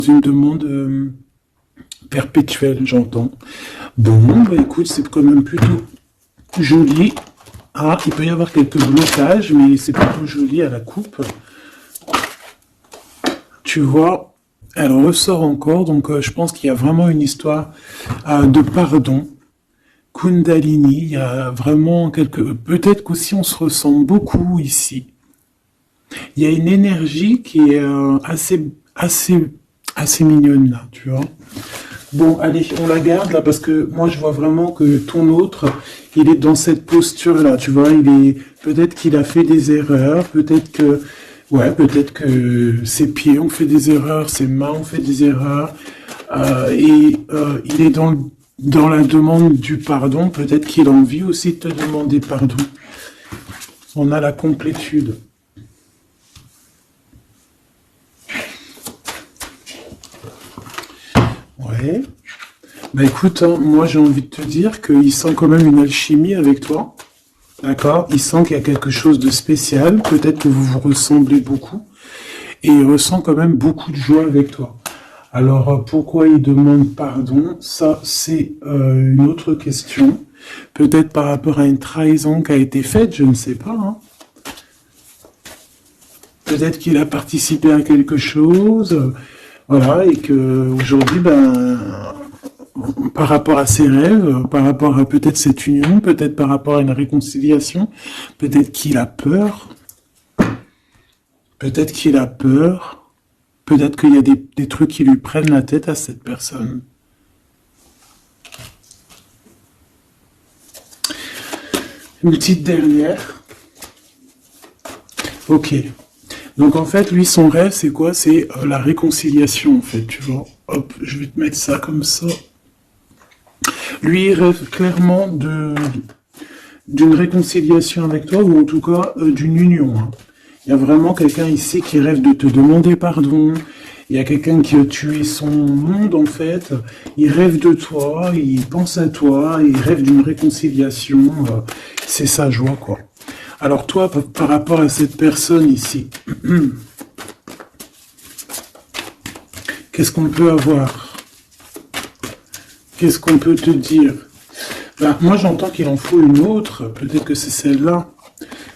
une demande perpétuelle, j'entends. Bon, bah écoute, c'est quand même plutôt joli. Ah, il peut y avoir quelques blocages, mais c'est plutôt joli à la coupe. Tu vois, elle ressort encore, donc je pense qu'il y a vraiment une histoire de pardon. Kundalini, il y a vraiment quelque... Peut-être qu'aussi on se ressemble beaucoup ici. Il y a une énergie qui est assez mignonne là, tu vois. Bon, allez, on la garde là parce que moi je vois vraiment que ton autre, il est dans cette posture là, tu vois. Peut-être qu'il a fait des erreurs, peut-être que ses pieds ont fait des erreurs, ses mains ont fait des erreurs, il est dans la demande du pardon. Peut-être qu'il a envie aussi de te demander pardon. On a la complétude. Ouais. Bah écoute, hein, moi j'ai envie de te dire qu'il sent quand même une alchimie avec toi. D'accord? Il sent qu'il y a quelque chose de spécial. Peut-être que vous vous ressemblez beaucoup. Et il ressent quand même beaucoup de joie avec toi. Alors pourquoi il demande pardon? Ça, c'est une autre question. Peut-être par rapport à une trahison qui a été faite, je ne sais pas. Hein. Peut-être qu'il a participé à quelque chose. Voilà, et que aujourd'hui, par rapport à ses rêves, par rapport à peut-être cette union, peut-être par rapport à une réconciliation, peut-être qu'il a peur, peut-être qu'il a peur, peut-être qu'il y a des trucs qui lui prennent la tête à cette personne. Une petite dernière. Ok. Donc en fait, lui, son rêve, c'est quoi? C'est la réconciliation, en fait, tu vois. Hop, je vais te mettre ça comme ça. Lui, il rêve clairement d'une réconciliation avec toi, ou en tout cas d'une union. Hein. Il y a vraiment quelqu'un ici qui rêve de te demander pardon. Il y a quelqu'un qui a tué son monde, en fait. Il rêve de toi, il pense à toi, il rêve d'une réconciliation. C'est sa joie, quoi. Alors toi, par rapport à cette personne ici, qu'est-ce qu'on peut avoir? Qu'est-ce qu'on peut te dire? Ben, moi, j'entends qu'il en faut une autre. Peut-être que c'est celle-là.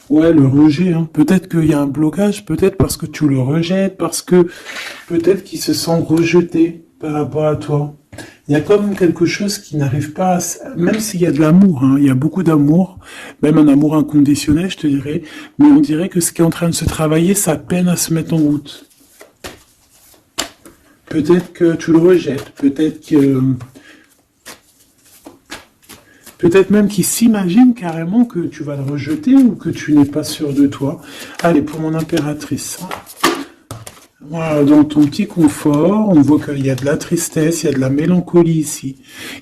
Ouais, le rejet. Hein. Peut-être qu'il y a un blocage. Peut-être parce que tu le rejettes. Parce que peut-être qu'il se sent rejeté par rapport à toi. Il y a comme quelque chose qui n'arrive pas à... Même s'il y a de l'amour, hein, il y a beaucoup d'amour, même un amour inconditionnel, je te dirais, mais on dirait que ce qui est en train de se travailler, ça peine à se mettre en route. Peut-être que tu le rejettes, peut-être même qu'il s'imagine carrément que tu vas le rejeter ou que tu n'es pas sûr de toi. Allez, pour mon impératrice. Voilà, dans ton petit confort, on voit qu'il y a de la tristesse, il y a de la mélancolie ici.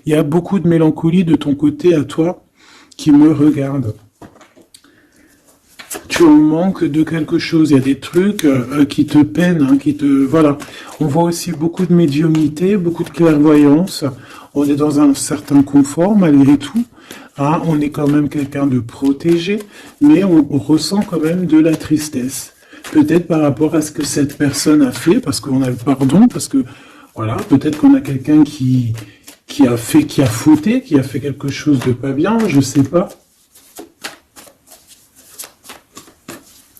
Il y a beaucoup de mélancolie de ton côté à toi qui me regarde. Tu en manques de quelque chose, il y a des trucs qui te peinent, hein, Voilà. On voit aussi beaucoup de médiumnité, beaucoup de clairvoyance. On est dans un certain confort malgré tout. Hein, on est quand même quelqu'un de protégé, mais on ressent quand même de la tristesse. Peut-être par rapport à ce que cette personne a fait, parce qu'on a le pardon, parce que, voilà, peut-être qu'on a quelqu'un qui a fauté, qui a fait quelque chose de pas bien, je sais pas.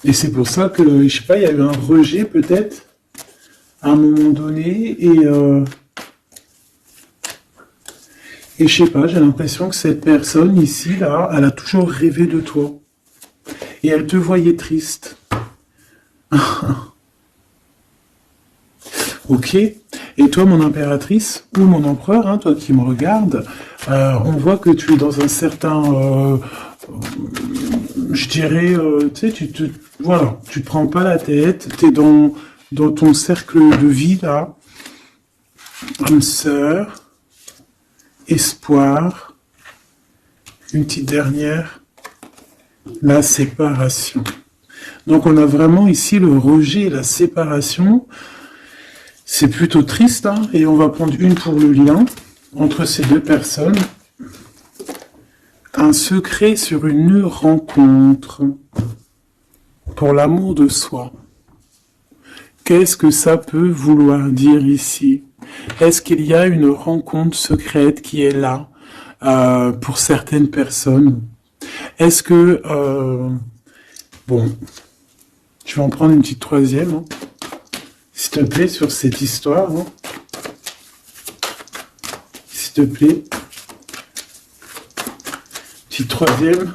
Et c'est pour ça que, je sais pas, il y a eu un rejet peut-être, à un moment donné, et je sais pas, j'ai l'impression que cette personne ici, là, elle a toujours rêvé de toi. Et elle te voyait triste. Ok. Et toi, mon impératrice, ou mon empereur, hein, toi qui me regardes, on voit que tu es dans un certain... je dirais, tu sais, voilà, tu te prends pas la tête, tu es dans ton cercle de vie, là. Âme sœur, espoir, une petite dernière, la séparation. Donc on a vraiment ici le rejet et la séparation. C'est plutôt triste, hein, et on va prendre une pour le lien entre ces deux personnes. Un secret sur une rencontre pour l'amour de soi. Qu'est-ce que ça peut vouloir dire ici? Est-ce qu'il y a une rencontre secrète qui est là pour certaines personnes? Est-ce que... bon, je vais en prendre une petite troisième, hein, s'il te plaît, sur cette histoire. Hein. S'il te plaît. Petite troisième.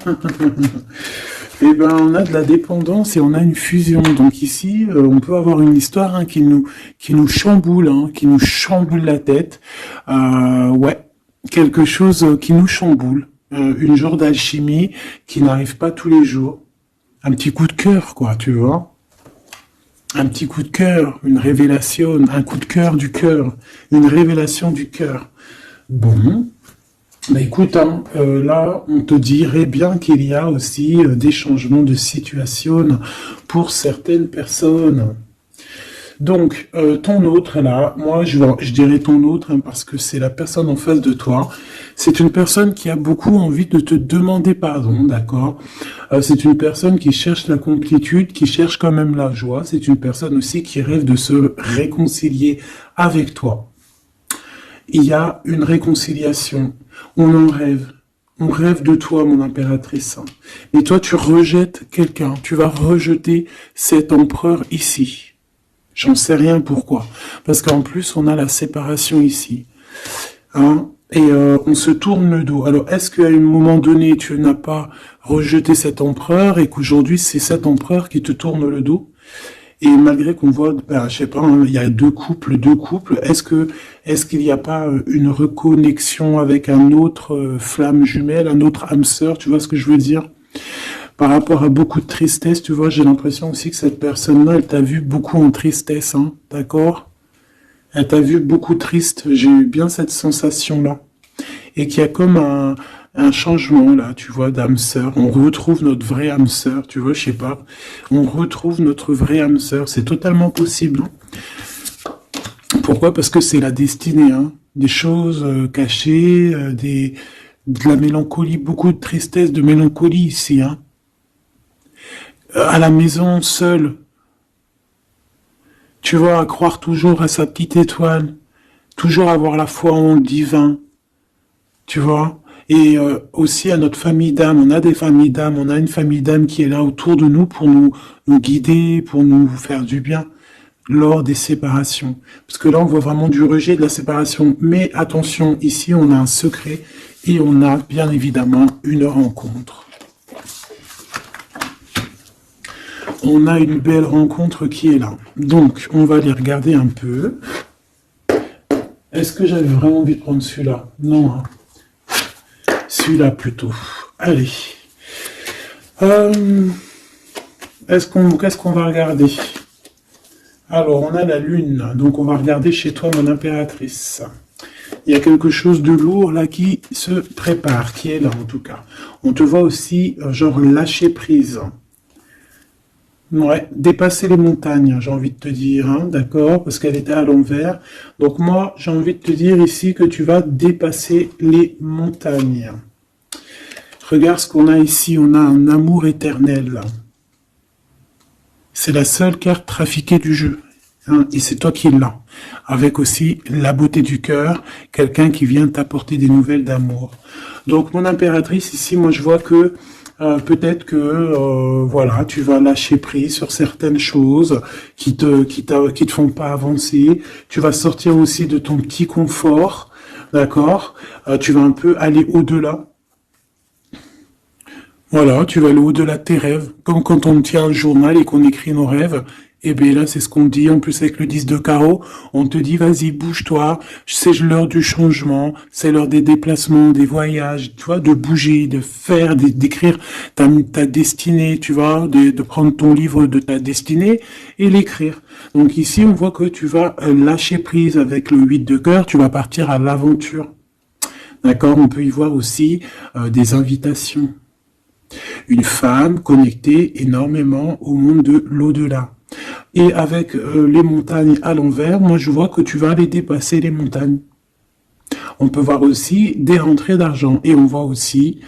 Eh ben, on a de la dépendance et on a une fusion. Donc ici, on peut avoir une histoire hein, qui nous chamboule, hein, qui nous chamboule la tête. Ouais, quelque chose qui nous chamboule. Une genre d'alchimie qui n'arrive pas tous les jours. Un petit coup de cœur, quoi, tu vois. Un petit coup de cœur, une révélation, un coup de cœur du cœur, une révélation du cœur. Bon. Bah écoute, hein, là, on te dirait bien qu'il y a aussi des changements de situation pour certaines personnes. Donc, ton autre, là, moi, je dirais ton autre, hein, parce que c'est la personne en face de toi. C'est une personne qui a beaucoup envie de te demander pardon, d'accord? C'est une personne qui cherche la complétude, qui cherche quand même la joie. C'est une personne aussi qui rêve de se réconcilier avec toi. Il y a une réconciliation. On en rêve. On rêve de toi, mon impératrice. Et toi, tu rejettes quelqu'un. Tu vas rejeter cet empereur ici. J'en sais rien pourquoi. Parce qu'en plus, on a la séparation ici. Hein? Et on se tourne le dos. Alors, est-ce qu'à un moment donné, tu n'as pas rejeté cet empereur et qu'aujourd'hui, c'est cet empereur qui te tourne le dos? Et malgré qu'on voit, ben, je sais pas, hein, il y a deux couples, est-ce qu'il n'y a pas une reconnexion avec un autre flamme jumelle, un autre âme sœur, tu vois ce que je veux dire? Par rapport à beaucoup de tristesse, tu vois, j'ai l'impression aussi que cette personne-là, elle t'a vu beaucoup en tristesse, hein, d'accord? Elle t'a vu beaucoup triste, j'ai eu bien cette sensation-là. Et qu'il y a comme un changement là, tu vois, d'âme sœur. On retrouve notre vraie âme sœur, tu vois, je sais pas. On retrouve notre vraie âme sœur, c'est totalement possible. Pourquoi? Parce que c'est la destinée, hein. Des choses cachées, de la mélancolie, beaucoup de tristesse, de mélancolie ici, hein. À la maison, seul, tu vois, à croire toujours à sa petite étoile, toujours avoir la foi en le divin, tu vois. Et aussi à notre famille d'âme, on a des familles d'âme, on a une famille d'âme qui est là autour de nous pour nous guider, pour nous faire du bien lors des séparations. Parce que là, on voit vraiment du rejet de la séparation. Mais attention, ici, on a un secret et on a bien évidemment une rencontre. On a une belle rencontre qui est là. Donc, on va aller regarder un peu. Est-ce que j'avais vraiment envie de prendre celui-là? Non, hein. Celui-là plutôt. Allez. Qu'est-ce qu'on va regarder? Alors, on a la lune. Donc, on va regarder chez toi, mon impératrice. Il y a quelque chose de lourd là qui se prépare, qui est là en tout cas. On te voit aussi, genre, lâcher prise. Ouais, dépasser les montagnes, j'ai envie de te dire, hein, d'accord, parce qu'elle était à l'envers. Donc moi, j'ai envie de te dire ici que tu vas dépasser les montagnes. Regarde ce qu'on a ici, on a un amour éternel. C'est la seule carte trafiquée du jeu, hein, et c'est toi qui l'as. Avec aussi la beauté du cœur, quelqu'un qui vient t'apporter des nouvelles d'amour. Donc mon impératrice, ici, moi je vois que peut-être que voilà, tu vas lâcher prise sur certaines choses qui te font pas avancer. Tu vas sortir aussi de ton petit confort, d'accord. Tu vas un peu aller au-delà. Voilà, tu vas aller au-delà de tes rêves, comme quand on tient un journal et qu'on écrit nos rêves. Et bien là, c'est ce qu'on dit, en plus avec le 10 de carreau, on te dit, vas-y, bouge-toi, c'est l'heure du changement, c'est l'heure des déplacements, des voyages, tu vois, de bouger, de faire, d'écrire ta destinée, tu vois, de prendre ton livre de ta destinée et l'écrire. Donc ici, on voit que tu vas lâcher prise avec le 8 de cœur, tu vas partir à l'aventure. D'accord, on peut y voir aussi des invitations. Une femme connectée énormément au monde de l'au-delà. Et avec les montagnes à l'envers, moi je vois que tu vas aller dépasser les montagnes. On peut voir aussi des rentrées d'argent. Et on voit aussi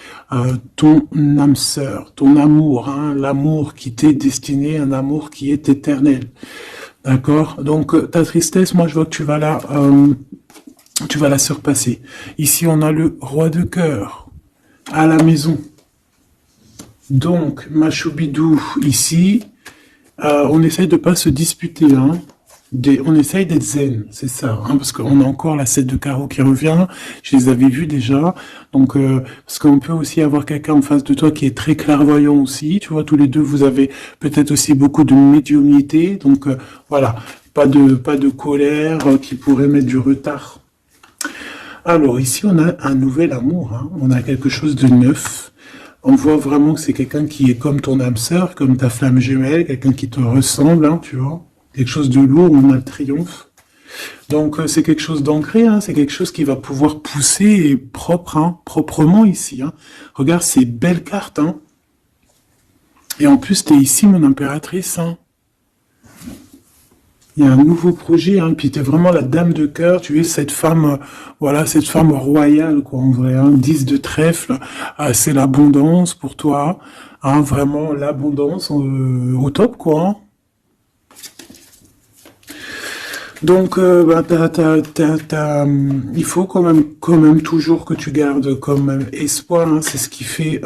ton âme sœur, ton amour, hein, l'amour qui t'est destiné, un amour qui est éternel. D'accord? Donc, ta tristesse, moi, je vois que tu vas la surpasser. Ici, on a le roi de cœur à la maison. Donc, ma choubidou, ici, on essaye de pas se disputer, hein. On essaye d'être zen, c'est ça, hein, parce qu'on a encore la 7 de carreau qui revient, je les avais vus déjà, donc parce qu'on peut aussi avoir quelqu'un en face de toi qui est très clairvoyant aussi, tu vois, tous les deux vous avez peut-être aussi beaucoup de médiumnité, donc voilà, pas de colère qui pourrait mettre du retard. Alors ici on a un nouvel amour, hein, on a quelque chose de neuf. On voit vraiment que c'est quelqu'un qui est comme ton âme sœur, comme ta flamme jumelle, quelqu'un qui te ressemble, hein, tu vois. Quelque chose de lourd, on a le triomphe. Donc c'est quelque chose d'ancré, hein, c'est quelque chose qui va pouvoir pousser et propre, hein, proprement ici. Hein. Regarde ces belles cartes. Hein. Et en plus, tu es ici, mon impératrice. Hein. Il y a un nouveau projet, hein, puis tu es vraiment la dame de cœur, tu es cette femme, voilà, cette femme royale, quoi, en vrai, hein, 10 de trèfle, c'est l'abondance pour toi, hein, vraiment l'abondance au top, quoi. Hein. Donc, bah, il faut quand même toujours que tu gardes quand même espoir. Hein, c'est ce qui fait,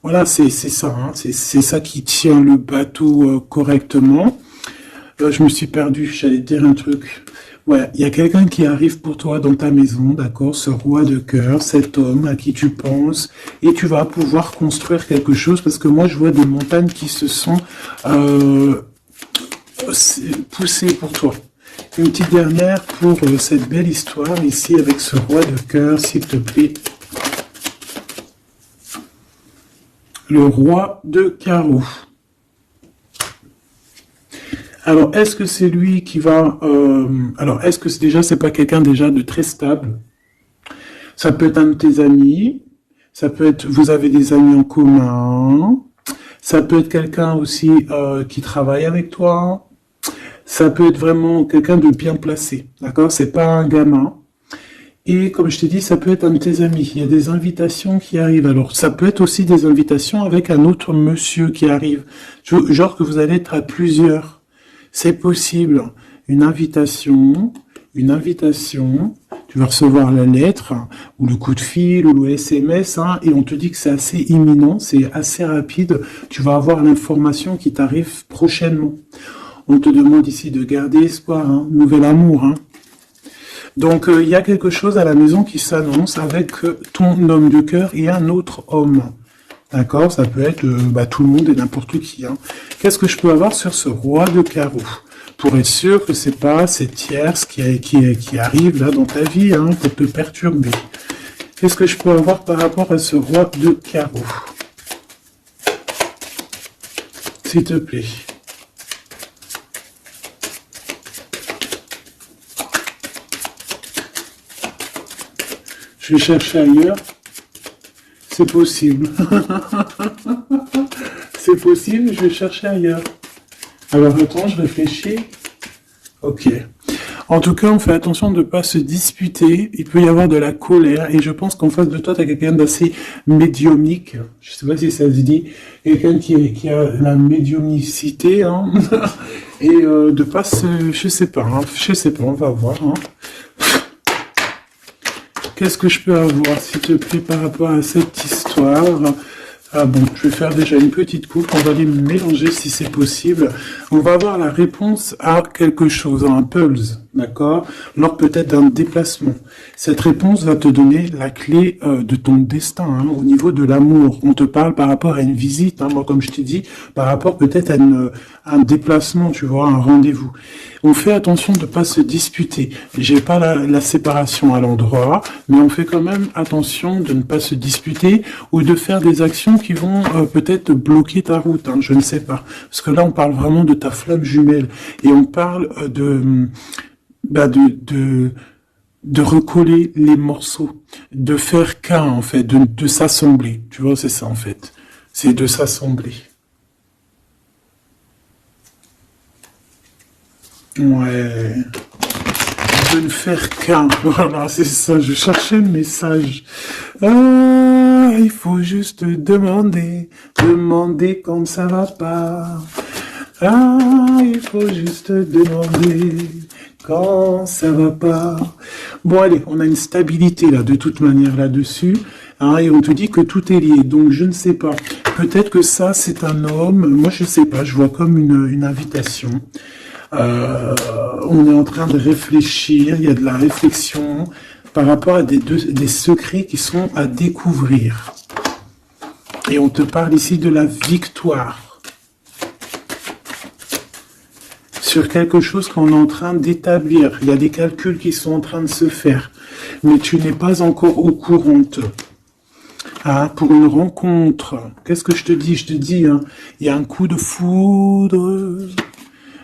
voilà, c'est ça, hein, c'est ça qui tient le bateau correctement. Je me suis perdu, j'allais te dire un truc. Ouais, il y a quelqu'un qui arrive pour toi dans ta maison, d'accord, ce roi de cœur, cet homme à qui tu penses, et tu vas pouvoir construire quelque chose, parce que moi je vois des montagnes qui se sont poussées pour toi. Une petite dernière pour cette belle histoire ici avec ce roi de cœur, s'il te plaît. Le roi de carreau. Alors, est-ce que c'est lui qui va... alors, est-ce que c'est pas quelqu'un déjà de très stable? Ça peut être un de tes amis. Ça peut être... Vous avez des amis en commun. Ça peut être quelqu'un aussi qui travaille avec toi. Ça peut être vraiment quelqu'un de bien placé. D'accord? C'est pas un gamin. Et comme je t'ai dit, ça peut être un de tes amis. Il y a des invitations qui arrivent. Alors, ça peut être aussi des invitations avec un autre monsieur qui arrive. Genre que vous allez être à plusieurs. C'est possible. Une invitation, tu vas recevoir la lettre, ou le coup de fil, ou le SMS, hein, et on te dit que c'est assez imminent, c'est assez rapide. Tu vas avoir l'information qui t'arrive prochainement. On te demande ici de garder espoir, hein, nouvel amour. Hein. Donc, il y a quelque chose à la maison qui s'annonce avec ton homme de cœur et un autre homme. D'accord? Ça peut être tout le monde et n'importe qui. Hein. Qu'est-ce que je peux avoir sur ce roi de carreau? Pour être sûr que c'est pas cette tierce qui arrive là dans ta vie, hein, pour te perturber. Qu'est-ce que je peux avoir par rapport à ce roi de carreau? S'il te plaît. Je vais chercher ailleurs. C'est possible. C'est possible, je vais chercher ailleurs. Alors attends, je réfléchis. Ok. En tout cas, on fait attention de ne pas se disputer. Il peut y avoir de la colère. Et je pense qu'en face de toi, tu as quelqu'un d'assez médiumnique. Je ne sais pas si ça se dit. Quelqu'un qui a la médiumnicité. Hein. Et de pas se... Je sais pas, on va voir. Hein. Qu'est-ce que je peux avoir, s'il te plaît, par rapport à cette histoire? Ah bon, je vais faire déjà une petite coupe, on va les mélanger si c'est possible. On va avoir la réponse à quelque chose, à un puzzle, d'accord? Lors peut-être d'un déplacement. Cette réponse va te donner la clé de ton destin, hein, au niveau de l'amour. On te parle par rapport à une visite, hein, moi comme je t'ai dit, par rapport peut-être à un déplacement, tu vois, un rendez-vous. On fait attention de ne pas se disputer. J'ai pas la séparation à l'endroit, mais on fait quand même attention de ne pas se disputer ou de faire des actions qui vont peut-être bloquer ta route, hein, je ne sais pas. Parce que là, on parle vraiment de ta flamme jumelle et on parle de recoller les morceaux, de faire qu'un en fait, de s'assembler. Tu vois, c'est ça en fait. C'est de s'assembler. Ouais. De ne faire qu'un. Voilà, c'est ça. Je cherchais le message. Ah, il faut juste demander quand ça va pas. Ah, il faut juste demander quand ça va pas. Bon, allez, on a une stabilité là, de toute manière là-dessus. Hein, et on te dit que tout est lié. Donc, je ne sais pas. Peut-être que ça, c'est un homme. Moi, je sais pas. Je vois comme une invitation. On est en train de réfléchir. Il y a de la réflexion par rapport à des secrets qui sont à découvrir. Et on te parle ici de la victoire. Sur quelque chose qu'on est en train d'établir. Il y a des calculs qui sont en train de se faire. Mais tu n'es pas encore au courant. Ah, pour une rencontre. Qu'est-ce que je te dis? Je te dis, hein, il y a un coup de foudre.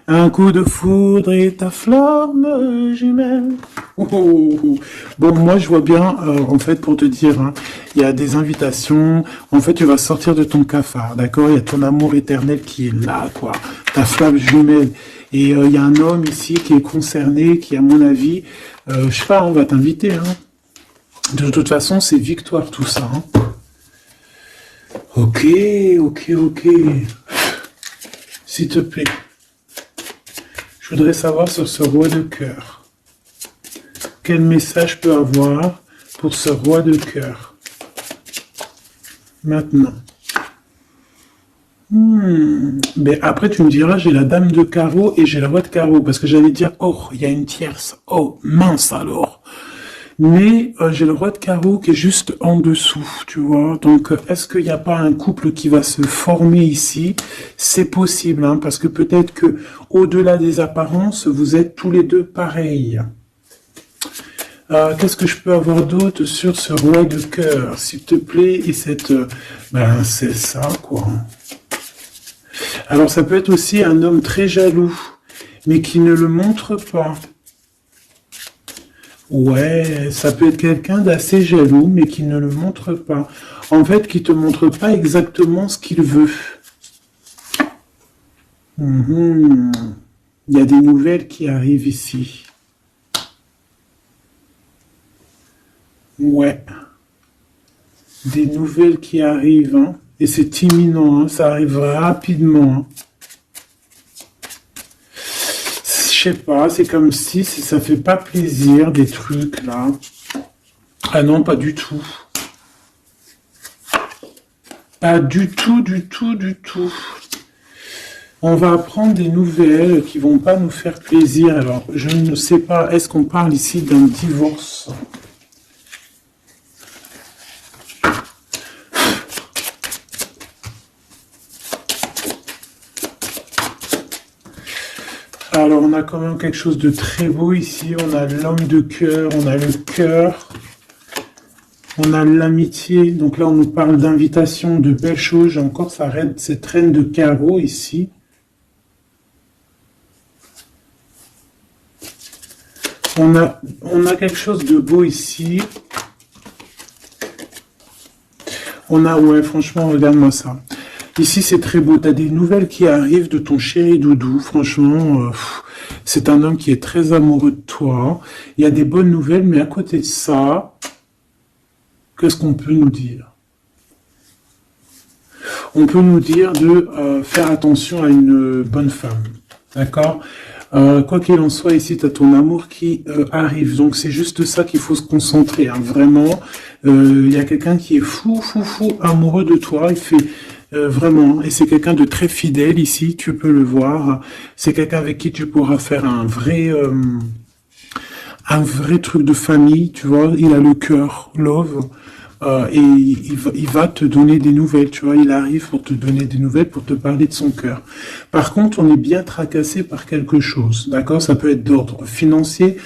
Un coup de foudre et ta flamme jumelle. Oh, oh, oh. Bon, moi je vois bien, en fait, pour te dire, hein, il y a des invitations. En fait, tu vas sortir de ton cafard, d'accord? Il y a ton amour éternel qui est là, quoi. Ta flamme jumelle. Et il y a un homme ici qui est concerné, qui, à mon avis, je sais pas, on va t'inviter, hein. De toute façon, c'est victoire tout ça, hein. Ok, ok, ok. S'il te plaît. Je voudrais savoir sur ce roi de cœur. Quel message je peux avoir pour ce roi de cœur? Maintenant. Mais après, tu me diras, j'ai la dame de carreau et j'ai la roi de carreau. Parce que j'allais dire, oh, il y a une tierce. Oh, mince alors. Mais j'ai le roi de carreau qui est juste en dessous, tu vois. Donc, est-ce qu'il n'y a pas un couple qui va se former ici? C'est possible, hein, parce que peut-être que au-delà des apparences, vous êtes tous les deux pareils. Qu'est-ce que je peux avoir d'autre sur ce roi de cœur, s'il te plaît? Et cette... ben, c'est ça, quoi. Alors, ça peut être aussi un homme très jaloux, mais qui ne le montre pas. Ouais, ça peut être quelqu'un d'assez jaloux, mais qui ne le montre pas. En fait, qui te montre pas exactement ce qu'il veut. Il y a des nouvelles qui arrivent ici. Ouais. Des nouvelles qui arrivent, hein. Et c'est imminent, hein. Ça arrive rapidement, hein. Je sais pas, c'est comme si ça fait pas plaisir, des trucs, là. Ah non, pas du tout. Pas du tout, du tout, du tout. On va apprendre des nouvelles qui vont pas nous faire plaisir. Alors, je ne sais pas, est-ce qu'on parle ici d'un divorce? Alors, on a quand même quelque chose de très beau ici. On a l'homme de cœur, on a le cœur, on a l'amitié. Donc là, on nous parle d'invitation, de belles choses. J'ai encore cette reine de carreau ici. On a quelque chose de beau ici. Ouais, franchement, regarde-moi ça. Ici, c'est très beau. Tu as des nouvelles qui arrivent de ton chéri doudou. Franchement, c'est un homme qui est très amoureux de toi. Il y a des bonnes nouvelles, mais à côté de ça, qu'est-ce qu'on peut nous dire? On peut nous dire de faire attention à une bonne femme. D'accord? Quoi qu'il en soit, ici, tu as ton amour qui arrive. Donc, c'est juste ça qu'il faut se concentrer. Hein. Vraiment, il y a quelqu'un qui est fou amoureux de toi. Il fait... vraiment, et c'est quelqu'un de très fidèle ici, tu peux le voir. C'est quelqu'un avec qui tu pourras faire un vrai truc de famille, tu vois. Il a le cœur, love, et il va te donner des nouvelles, tu vois. Il arrive pour te donner des nouvelles, pour te parler de son cœur. Par contre, on est bien tracassé par quelque chose, d'accord? Ça peut être d'ordre financier,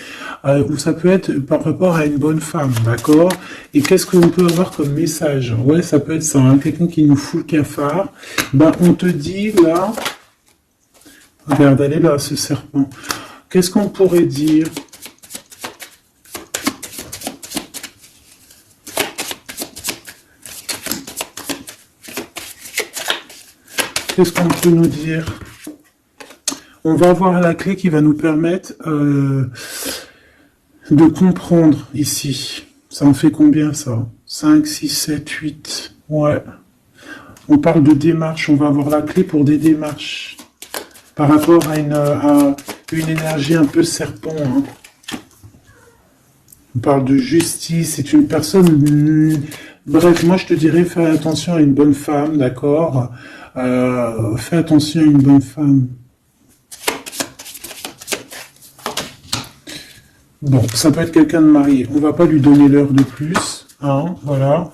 ou ça peut être par rapport à une bonne femme, d'accord? Et qu'est-ce qu'on peut avoir comme message? Ouais, ça peut être ça, hein, quelqu'un qui nous fout le cafard. Ben, on te dit là, regarde, elle est là, ce serpent. Qu'est-ce qu'on pourrait dire? Qu'est-ce qu'on peut nous dire? On va avoir la clé qui va nous permettre de comprendre ici. Ça en fait combien ça? 5, 6, 7, 8. Ouais. On parle de démarche. On va avoir la clé pour des démarches. par rapport à une énergie un peu serpent. Hein. On parle de justice, c'est une personne... Bref, moi je te dirais, fais attention à une bonne femme, d'accord? Fais attention à une bonne femme. Bon, ça peut être quelqu'un de marié. On va pas lui donner l'heure de plus, hein, voilà.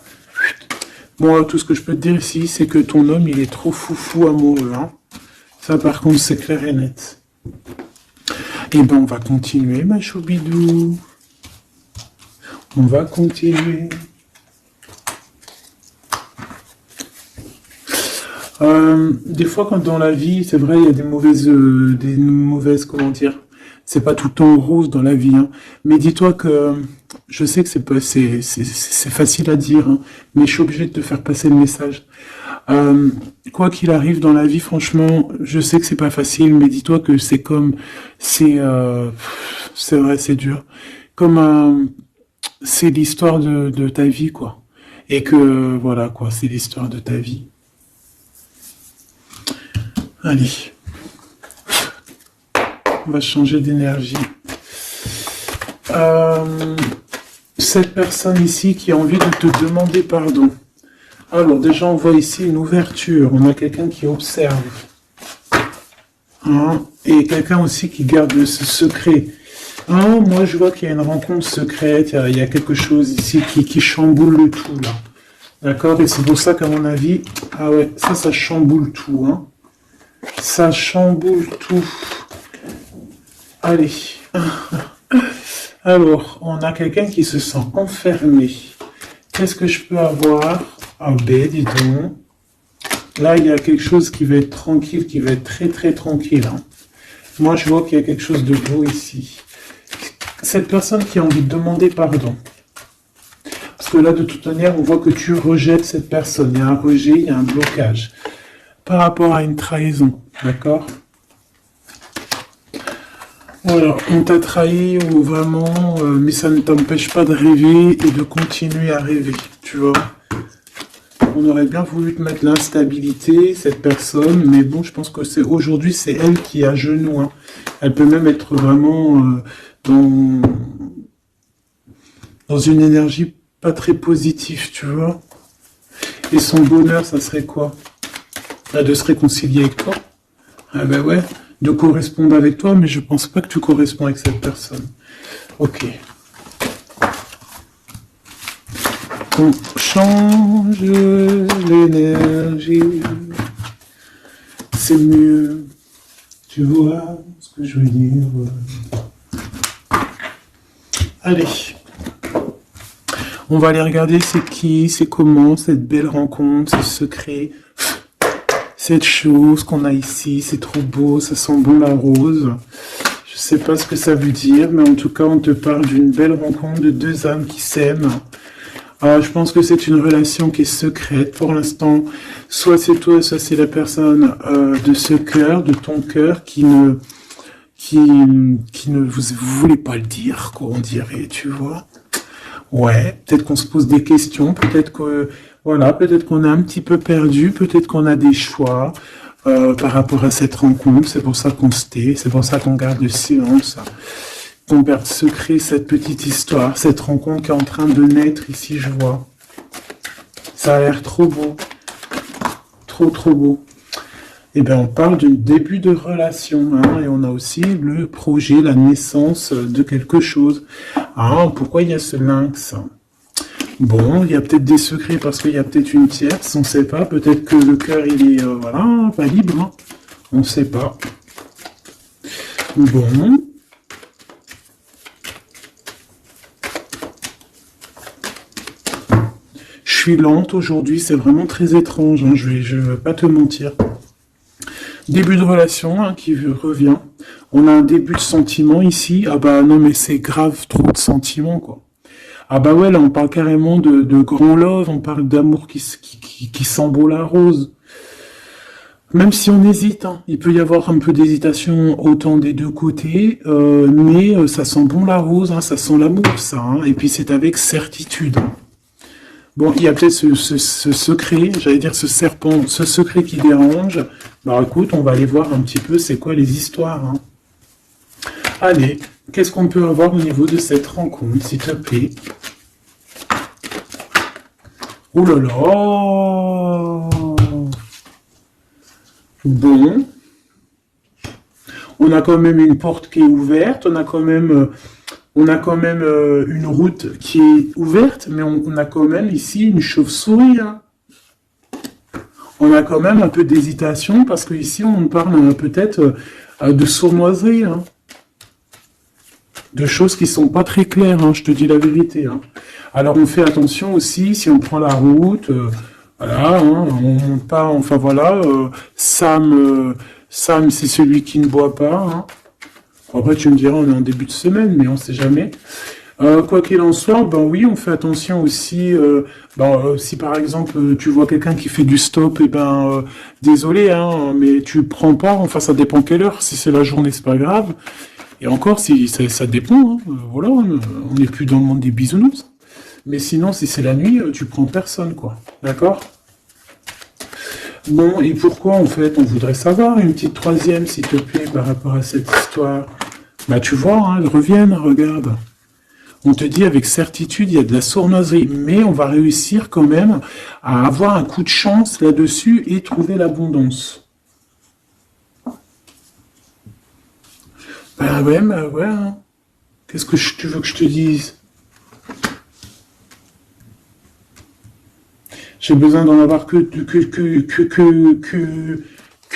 Bon, tout ce que je peux te dire ici, c'est que ton homme, il est trop foufou amoureux, hein. Ça, par contre, c'est clair et net. Eh ben, on va continuer, ma choubidou. On va continuer. Des fois, quand dans la vie, c'est vrai, il y a des mauvaises, comment dire, c'est pas tout le temps rose dans la vie, hein. Mais dis-toi que, je sais que c'est facile à dire, hein, mais je suis obligé de te faire passer le message. Quoi qu'il arrive dans la vie, franchement, je sais que c'est pas facile, mais dis-toi que c'est vrai, c'est dur. C'est l'histoire de ta vie, quoi. Et que, voilà, quoi, c'est l'histoire de ta vie. Allez. On va changer d'énergie. Cette personne ici qui a envie de te demander pardon. Alors, déjà, on voit ici une ouverture. On a quelqu'un qui observe. Hein, et quelqu'un aussi qui garde ce secret. Hein, moi, je vois qu'il y a une rencontre secrète. Il y a quelque chose ici qui chamboule le tout, là. D'accord? Et c'est pour ça qu'à mon avis... Ah ouais, ça chamboule tout, hein. Ça chamboule tout. Allez. Alors, on a quelqu'un qui se sent enfermé. Qu'est-ce que je peux avoir? Ah ben, dis donc. Là, il y a quelque chose qui va être tranquille, qui va être très très tranquille. Hein. Moi, je vois qu'il y a quelque chose de beau ici. Cette personne qui a envie de demander pardon. Parce que là, de toute manière, on voit que tu rejettes cette personne. Il y a un rejet, il y a un blocage. Par rapport à une trahison, d'accord? Voilà, on t'a trahi ou vraiment, mais ça ne t'empêche pas de rêver et de continuer à rêver, tu vois. On aurait bien voulu te mettre l'instabilité, cette personne, mais bon, je pense que aujourd'hui, c'est elle qui est à genoux. Hein. Elle peut même être vraiment dans une énergie pas très positive, tu vois. Et son bonheur, ça serait quoi? De se réconcilier avec toi. Ah ben ouais, de correspondre avec toi, mais je pense pas que tu corresponds avec cette personne. Ok. On change l'énergie. C'est mieux. Tu vois ce que je veux dire. Allez. On va aller regarder c'est qui, c'est comment, cette belle rencontre, ce secret. Cette chose qu'on a ici, c'est trop beau, ça sent bon la rose. Je sais pas ce que ça veut dire, mais en tout cas, on te parle d'une belle rencontre de deux âmes qui s'aiment. Je pense que c'est une relation qui est secrète pour l'instant. Soit c'est toi, soit c'est la personne de ce cœur, de ton cœur, qui ne vous voulez pas le dire, quoi, on dirait, tu vois. Ouais, peut-être qu'on se pose des questions, peut-être que voilà, peut-être qu'on est un petit peu perdu, peut-être qu'on a des choix par rapport à cette rencontre. C'est pour ça qu'on se tait, c'est pour ça qu'on garde le silence, qu'on garde secret cette petite histoire, cette rencontre qui est en train de naître ici, je vois. Ça a l'air trop beau, trop beau. Eh bien, on parle du début de relation, hein, et on a aussi le projet, la naissance de quelque chose. Pourquoi il y a ce lynx? Bon, il y a peut-être des secrets parce qu'il y a peut-être une tierce, on ne sait pas. Peut-être que le cœur, il est, voilà, pas libre. Hein. On ne sait pas. Bon. Je suis lente aujourd'hui, c'est vraiment très étrange, hein, je ne veux pas te mentir. Début de relation hein, qui revient. On a un début de sentiment ici. Ah bah non, mais c'est grave, trop de sentiments, quoi. Ah bah ouais, là, on parle carrément de grand love, on parle d'amour qui sent beau la rose. Même si on hésite, hein, il peut y avoir un peu d'hésitation autant des deux côtés, mais ça sent bon la rose, hein, ça sent l'amour, ça. Hein, et puis c'est avec certitude. Bon, il y a peut-être ce secret, j'allais dire ce serpent, ce secret qui dérange, Bah écoute, on va aller voir un petit peu c'est quoi les histoires. Hein. Allez, qu'est-ce qu'on peut avoir au niveau de cette rencontre, s'il te plaît? Oh là là! Bon. On a quand même une porte qui est ouverte, on a quand même une route qui est ouverte, mais on a quand même ici une chauve-souris. Hein. On a quand même un peu d'hésitation parce que ici on parle peut-être de sournoiserie, hein, de choses qui sont pas très claires. Hein, je te dis la vérité. Hein. Alors on fait attention aussi si on prend la route, voilà, hein, on monte pas, enfin voilà. Sam, c'est celui qui ne boit pas. Hein. Après, tu me diras, on est en début de semaine, mais on sait jamais. Quoi qu'il en soit, ben oui, on fait attention aussi. Si par exemple tu vois quelqu'un qui fait du stop, et désolé, hein, mais tu prends pas. Enfin, ça dépend quelle heure. Si c'est la journée, c'est pas grave. Et encore, si ça dépend. Hein, voilà, on n'est plus dans le monde des bisounours. Mais sinon, si c'est la nuit, tu prends personne, quoi. D'accord? Bon, et pourquoi en fait on voudrait savoir une petite troisième, s'il te plaît, par rapport à cette histoire? Bah tu vois, hein, elles reviennent, regarde. On te dit avec certitude, il y a de la sournoiserie, mais on va réussir quand même à avoir un coup de chance là-dessus et trouver l'abondance. Bah ouais. Hein. Qu'est-ce que tu veux que je te dise? J'ai besoin d'en avoir que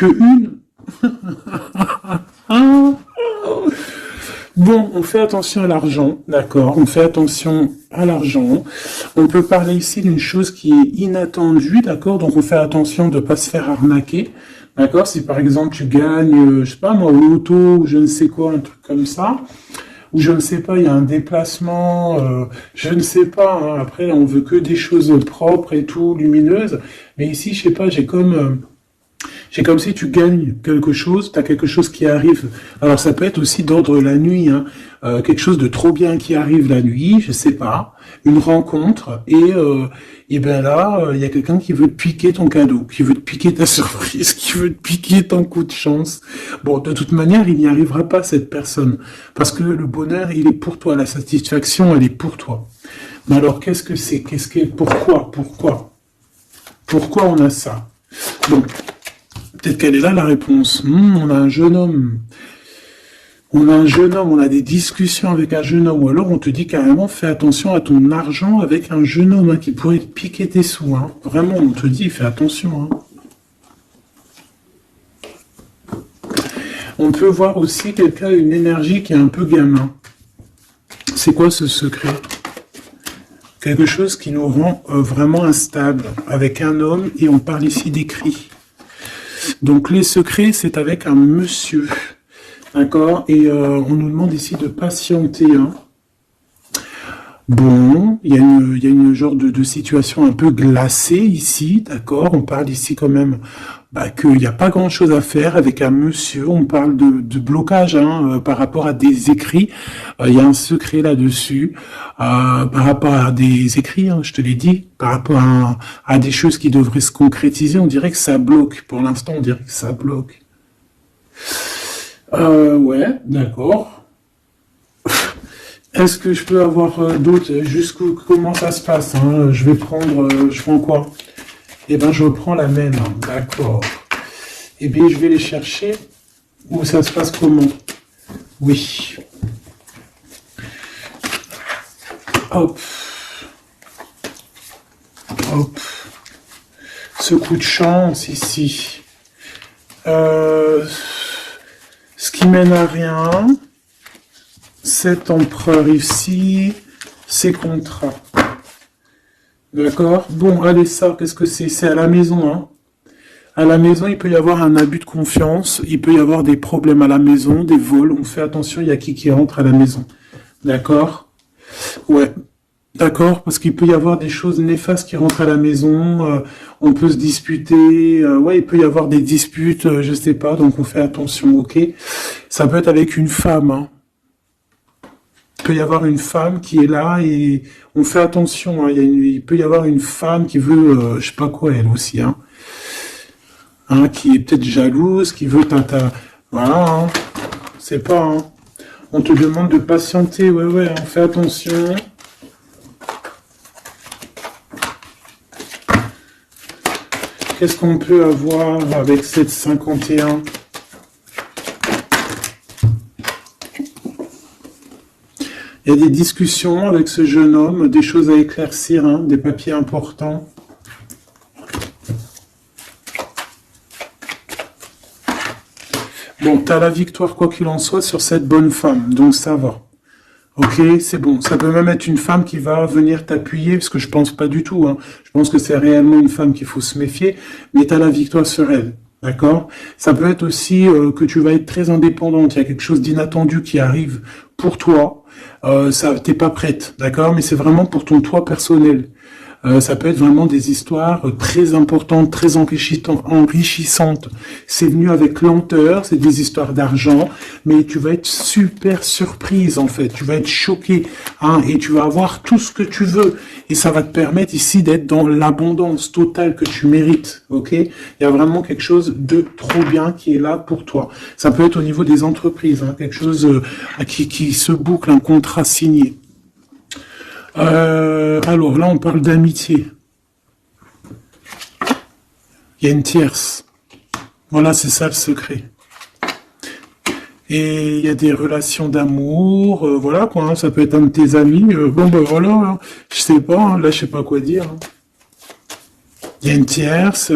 une. Ah. Bon, on fait attention à l'argent, d'accord, on fait attention à l'argent. On peut parler ici d'une chose qui est inattendue, d'accord, donc on fait attention de ne pas se faire arnaquer, d'accord, si par exemple tu gagnes, je sais pas moi, au loto, ou je ne sais quoi, un truc comme ça, ou je ne sais pas, il y a un déplacement, je ne sais pas, hein, après on veut que des choses propres et tout, lumineuses, mais ici, je sais pas, c'est comme si tu gagnes quelque chose, tu as quelque chose qui arrive. Alors ça peut être aussi d'ordre la nuit, hein, quelque chose de trop bien qui arrive la nuit, je sais pas, une rencontre, et ben là, il y a quelqu'un qui veut te piquer ton cadeau, qui veut te piquer ta surprise, qui veut te piquer ton coup de chance. Bon, de toute manière, il n'y arrivera pas cette personne, parce que le bonheur, il est pour toi, la satisfaction, elle est pour toi. Mais alors, qu'est-ce que c'est? Pourquoi on a ça? Bon. Peut-être qu'elle est là la réponse. On a un jeune homme. On a des discussions avec un jeune homme. Ou alors on te dit carrément, fais attention à ton argent avec un jeune homme hein, qui pourrait te piquer tes sous. Hein. Vraiment, on te dit, fais attention. Hein. On peut voir aussi quelqu'un, une énergie qui est un peu gamin. C'est quoi ce secret? Quelque chose qui nous rend vraiment instable avec un homme et on parle ici des cris. Donc les secrets, c'est avec un monsieur, d'accord? Et on nous demande ici de patienter. Hein. Bon, il y a une genre de situation un peu glacée ici, d'accord? On parle ici quand même qu'il n'y a pas grand-chose à faire avec un monsieur. On parle de blocage hein, par rapport à des écrits. Il y a un secret là-dessus. Par rapport à des écrits, hein, je te l'ai dit, par rapport à des choses qui devraient se concrétiser, on dirait que ça bloque. Pour l'instant, on dirait que ça bloque. Ouais, d'accord. Est-ce que je peux avoir d'autres jusqu'où comment ça se passe hein. Je vais prendre, je prends quoi? Eh ben, je reprends la même. Hein. D'accord. Eh bien, je vais les chercher. Où ça se passe comment? Oui. Hop. Hop. Ce coup de chance ici. Ce qui mène à rien. Cet empereur ici, ces contrats. D'accord? Bon, allez, ça, qu'est-ce que c'est? C'est à la maison, hein. À la maison, il peut y avoir un abus de confiance, il peut y avoir des problèmes à la maison, des vols. On fait attention, il y a qui rentre à la maison. D'accord? Ouais. D'accord, parce qu'il peut y avoir des choses néfastes qui rentrent à la maison, on peut se disputer, ouais, il peut y avoir des disputes, je sais pas, donc on fait attention, ok? Ça peut être avec une femme, hein. Il peut y avoir une femme qui est là et on fait attention. Hein, il peut y avoir une femme qui veut, je sais pas quoi, elle aussi. Hein. hein, qui est peut-être jalouse, qui veut voilà, hein, c'est pas, hein. On te demande de patienter, ouais, on fait attention. Qu'est-ce qu'on peut avoir avec cette 51? Il y a des discussions avec ce jeune homme, des choses à éclaircir, hein, des papiers importants. Bon, tu as la victoire quoi qu'il en soit sur cette bonne femme, donc ça va. Ok, c'est bon. Ça peut même être une femme qui va venir t'appuyer, parce que je pense pas du tout, hein. Je pense que c'est réellement une femme qu'il faut se méfier, mais tu as la victoire sur elle. D'accord? Ça peut être aussi que tu vas être très indépendante. Il y a quelque chose d'inattendu qui arrive pour toi. T'es pas prête, d'accord? Mais c'est vraiment pour ton toi personnel. Ça peut être vraiment des histoires très importantes, très enrichissantes. C'est venu avec lenteur, c'est des histoires d'argent, mais tu vas être super surprise en fait. Tu vas être choquée, hein, et tu vas avoir tout ce que tu veux. Et ça va te permettre ici d'être dans l'abondance totale que tu mérites. Ok? Il y a vraiment quelque chose de trop bien qui est là pour toi. Ça peut être au niveau des entreprises, hein, quelque chose qui se boucle, un contrat signé. Alors là, on parle d'amitié. Il y a une tierce. Voilà, c'est ça le secret. Et il y a des relations d'amour, voilà quoi, hein, ça peut être un de tes amis. Bon ben voilà, hein, je sais pas, hein, là je sais pas quoi dire. Hein. Il y a une tierce,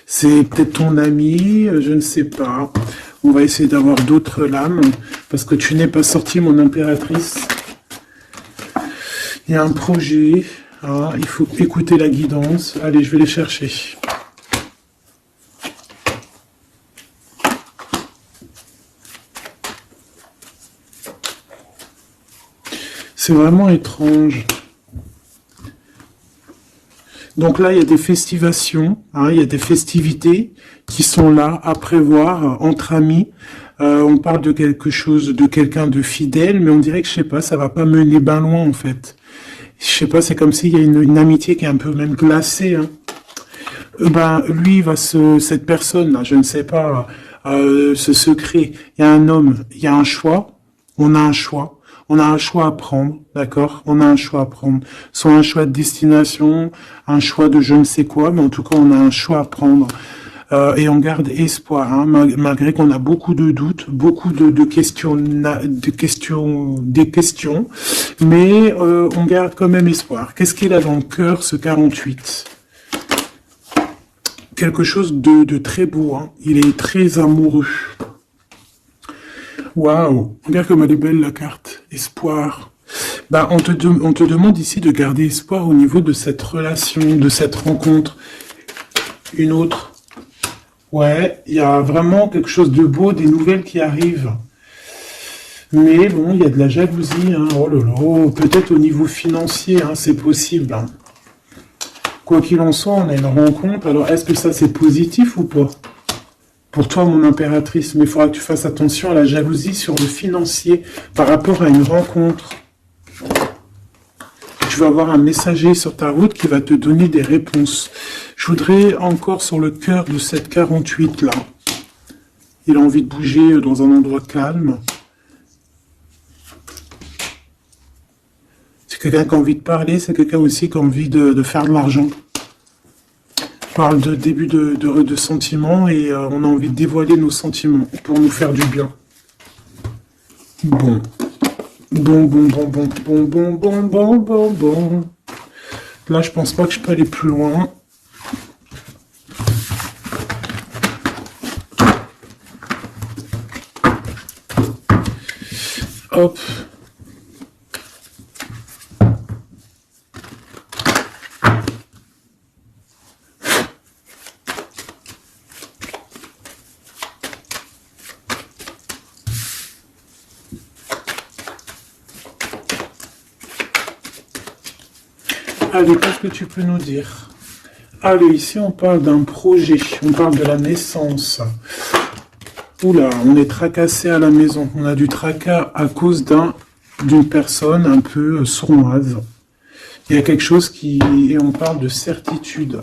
c'est peut-être ton ami, je ne sais pas. On va essayer d'avoir d'autres lames, parce que tu n'es pas sorti, mon impératrice. Il y a un projet, hein, il faut écouter la guidance. Allez, je vais les chercher. C'est vraiment étrange. Donc là, il y a des festivations, hein, il y a des festivités qui sont là à prévoir entre amis. On parle de quelque chose, de quelqu'un de fidèle, mais on dirait que, je sais pas, ça va pas mener ben loin en fait. Je sais pas, c'est comme s'il y a une amitié qui est un peu même glacée. Hein. Lui, cette personne-là, je ne sais pas, ce secret, il y a un homme, il y a un choix, on a un choix. On a un choix à prendre, d'accord? On a un choix à prendre. Soit un choix de destination, un choix de je ne sais quoi, mais en tout cas, on a un choix à prendre. Et on garde espoir, hein, malgré qu'on a beaucoup de doutes, beaucoup des questions, mais on garde quand même espoir. Qu'est-ce qu'il a dans le cœur, ce 48? Quelque chose de très beau, hein. Il est très amoureux. Waouh, regarde comme elle est belle la carte. Espoir. On te demande ici de garder espoir au niveau de cette relation, de cette rencontre. Une autre. Ouais, il y a vraiment quelque chose de beau, des nouvelles qui arrivent. Mais bon, il y a de la jalousie, hein. Oh là là, peut-être au niveau financier, hein, c'est possible. Hein. Quoi qu'il en soit, on a une rencontre. Alors, est-ce que ça c'est positif ou pas? Pour toi, mon impératrice, mais il faudra que tu fasses attention à la jalousie sur le financier par rapport à une rencontre. Tu vas avoir un messager sur ta route qui va te donner des réponses. Je voudrais encore sur le cœur de cette 48 là. Il a envie de bouger dans un endroit calme. C'est quelqu'un qui a envie de parler, c'est quelqu'un aussi qui a envie de faire de l'argent. On parle de début de sentiments et on a envie de dévoiler nos sentiments pour nous faire du bien. Bon. Bon. Là, je pense pas que je peux aller plus loin. Hop. Allez, qu'est-ce que tu peux nous dire? Allez, ici on parle d'un projet, on parle de la naissance. Oula, on est tracassé à la maison. On a du tracas à cause d'une personne un peu sournoise. Il y a quelque chose et on parle de certitude.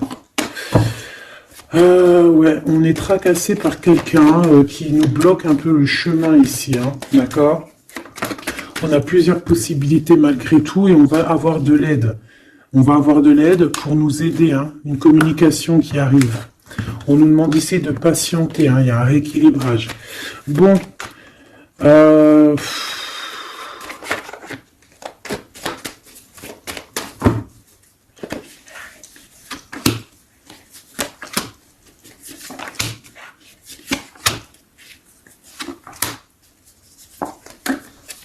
Ouais, on est tracassé par quelqu'un qui nous bloque un peu le chemin ici, hein, d'accord? On a plusieurs possibilités malgré tout et on va avoir de l'aide. On va avoir de l'aide pour nous aider, hein, une communication qui arrive. On nous demande ici de patienter, hein, il y a un rééquilibrage. Bon, euh,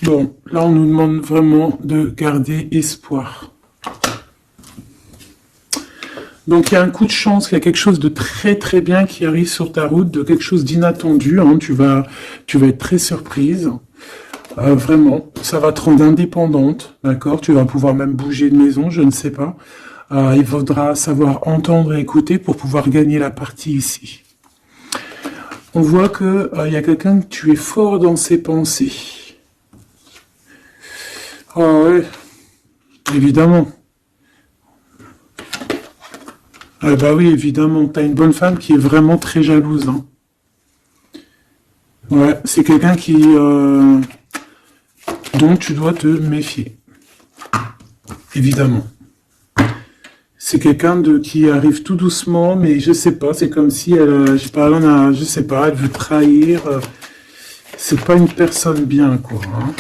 bon, là on nous demande vraiment de garder espoir. Donc il y a un coup de chance, il y a quelque chose de très très bien qui arrive sur ta route, de quelque chose d'inattendu, hein, tu vas être très surprise. Vraiment, ça va te rendre indépendante, d'accord? Tu vas pouvoir même bouger de maison, je ne sais pas. Il faudra savoir entendre et écouter pour pouvoir gagner la partie ici. On voit que il y a quelqu'un que tu es fort dans ses pensées. Ah ouais, évidemment. Ah bah oui, évidemment. T'as une bonne femme qui est vraiment très jalouse, hein. Ouais, c'est quelqu'un dont tu dois te méfier, évidemment. C'est quelqu'un qui arrive tout doucement, mais je sais pas, c'est comme si elle, je sais pas, elle veut trahir. C'est pas une personne bien, quoi, hein.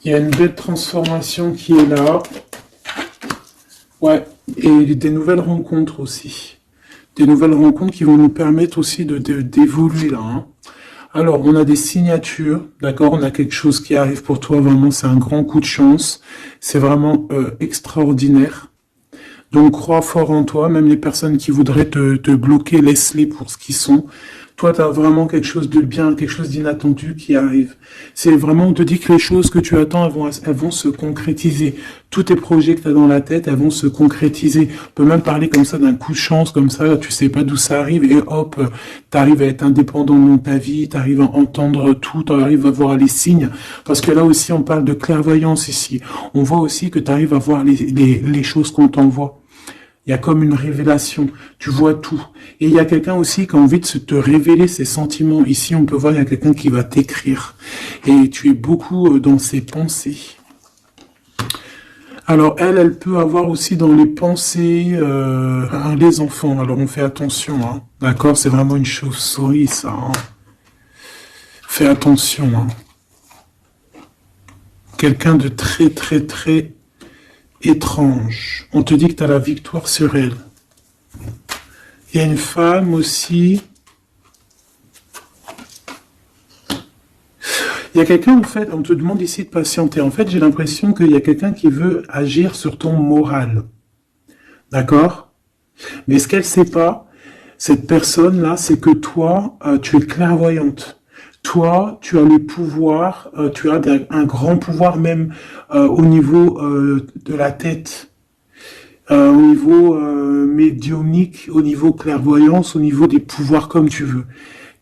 Il y a une belle transformation qui est là. Ouais, et des nouvelles rencontres aussi. Des nouvelles rencontres qui vont nous permettre aussi d'évoluer là, hein. Alors, on a des signatures, d'accord? On a quelque chose qui arrive pour toi, vraiment, c'est un grand coup de chance. C'est vraiment extraordinaire. Donc, crois fort en toi, même les personnes qui voudraient te bloquer, laisse-les pour ce qu'ils sont. Toi, tu as vraiment quelque chose de bien, quelque chose d'inattendu qui arrive. C'est vraiment, on te dit que les choses que tu attends, elles vont se concrétiser. Tous tes projets que tu as dans la tête, elles vont se concrétiser. On peut même parler comme ça d'un coup de chance, comme ça, tu sais pas d'où ça arrive, et hop, tu arrives à être indépendant dans ta vie, tu arrives à entendre tout, tu arrives à voir les signes. Parce que là aussi, on parle de clairvoyance ici. On voit aussi que tu arrives à voir les choses qu'on t'envoie. Il y a comme une révélation, tu vois tout. Et il y a quelqu'un aussi qui a envie de te révéler ses sentiments. Ici, on peut voir, il y a quelqu'un qui va t'écrire. Et tu es beaucoup dans ses pensées. Alors, elle peut avoir aussi dans les pensées les enfants. Alors, on fait attention, hein. D'accord? C'est vraiment une chauve-souris, ça, hein. Fais attention, hein. Quelqu'un de très, très, très étrange. On te dit que tu as la victoire sur elle. Il y a une femme aussi. Il y a quelqu'un, en fait, on te demande ici de patienter. En fait, j'ai l'impression qu'il y a quelqu'un qui veut agir sur ton moral. D'accord? Mais ce qu'elle ne sait pas, cette personne-là, c'est que toi, tu es clairvoyante. Toi, tu as le pouvoir, tu as un grand pouvoir même au niveau de la tête, au niveau médiumnique, au niveau clairvoyance, au niveau des pouvoirs comme tu veux.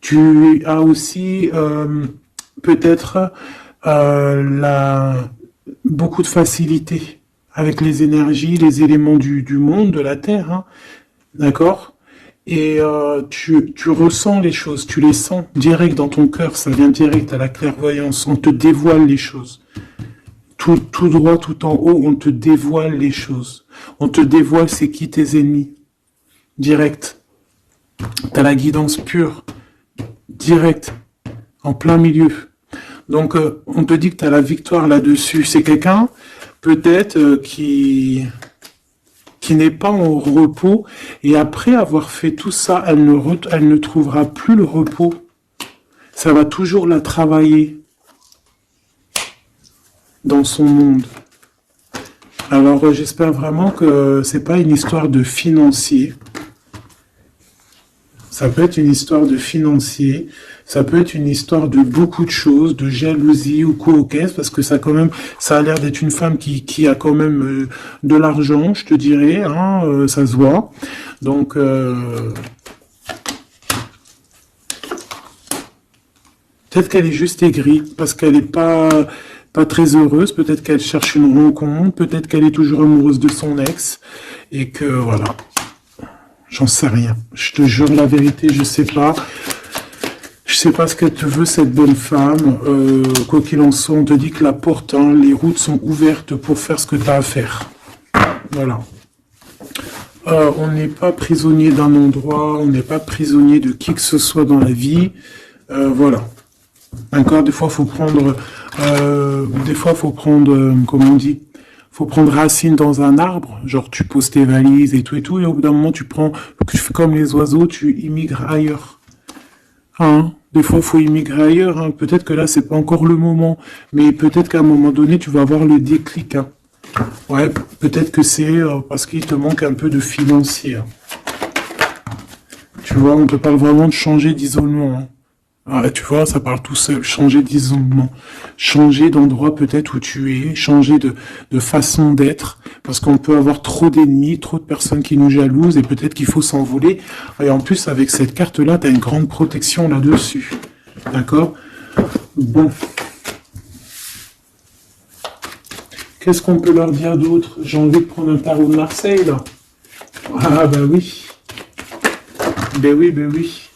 Tu as aussi peut-être beaucoup de facilité avec les énergies, les éléments du monde, de la Terre, hein, d'accord? Et tu ressens les choses, tu les sens direct dans ton cœur, ça vient direct à la clairvoyance, on te dévoile les choses. Tout droit, tout en haut, on te dévoile les choses. On te dévoile c'est qui tes ennemis. Direct. T'as la guidance pure. Direct. En plein milieu. Donc, on te dit que tu as la victoire là-dessus. C'est quelqu'un, peut-être, qui n'est pas en repos. Et après avoir fait tout ça, elle ne trouvera plus le repos. Ça va toujours la travailler dans son monde. Alors, j'espère vraiment que c'est pas une histoire de financier. Ça peut être une histoire de financier, ça peut être une histoire de beaucoup de choses, de jalousie ou quoi au caisse, parce que ça quand même, ça a l'air d'être une femme qui a quand même de l'argent, je te dirais, hein, ça se voit. Donc, Peut-être qu'elle est juste aigrie, parce qu'elle n'est pas très heureuse, peut-être qu'elle cherche une rencontre, peut-être qu'elle est toujours amoureuse de son ex, et que, voilà, j'en sais rien. Je te jure la vérité, je sais pas. Je sais pas ce qu'elle te veut, cette bonne femme. Quoi qu'il en soit, on te dit que la porte, hein, les routes sont ouvertes pour faire ce que tu as à faire. Voilà. On n'est pas prisonnier d'un endroit, on n'est pas prisonnier de qui que ce soit dans la vie. Voilà. D'accord. Des fois, faut prendre, comment on dit, faut prendre racine dans un arbre. Genre, tu poses tes valises et tout, et au bout d'un moment, tu fais comme les oiseaux, tu immigres ailleurs. Hein? Des fois, faut immigrer ailleurs. Hein. Peut-être que là, c'est pas encore le moment, mais peut-être qu'à un moment donné, tu vas avoir le déclic. Hein. Ouais, peut-être que c'est parce qu'il te manque un peu de financier. Hein. Tu vois, on te parle vraiment de changer d'isolement. Hein. Ah, tu vois, ça parle tout seul. Changer d'isolement. Changer d'endroit peut-être où tu es. Changer de façon d'être. Parce qu'on peut avoir trop d'ennemis, trop de personnes qui nous jalousent et peut-être qu'il faut s'envoler. Et en plus, avec cette carte-là, tu as une grande protection là-dessus. D'accord? Bon. Qu'est-ce qu'on peut leur dire d'autre? J'ai envie de prendre un tarot de Marseille, là. Ah, bah oui. Ben oui, ben oui.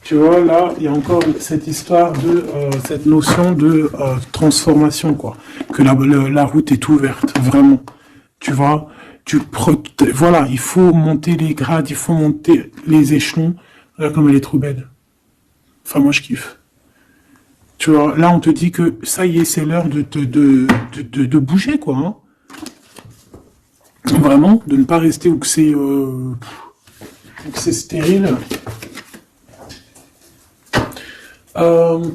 Tu vois, là, il y a encore cette histoire de, cette notion de transformation, quoi. Que la route est ouverte, vraiment. Tu vois, voilà, il faut monter les grades, il faut monter les échelons. Regarde comme elle est trop belle. Enfin, moi, je kiffe. Tu vois, là, on te dit que ça y est, c'est l'heure de bouger, quoi. Hein. Vraiment, de ne pas rester où que c'est stérile.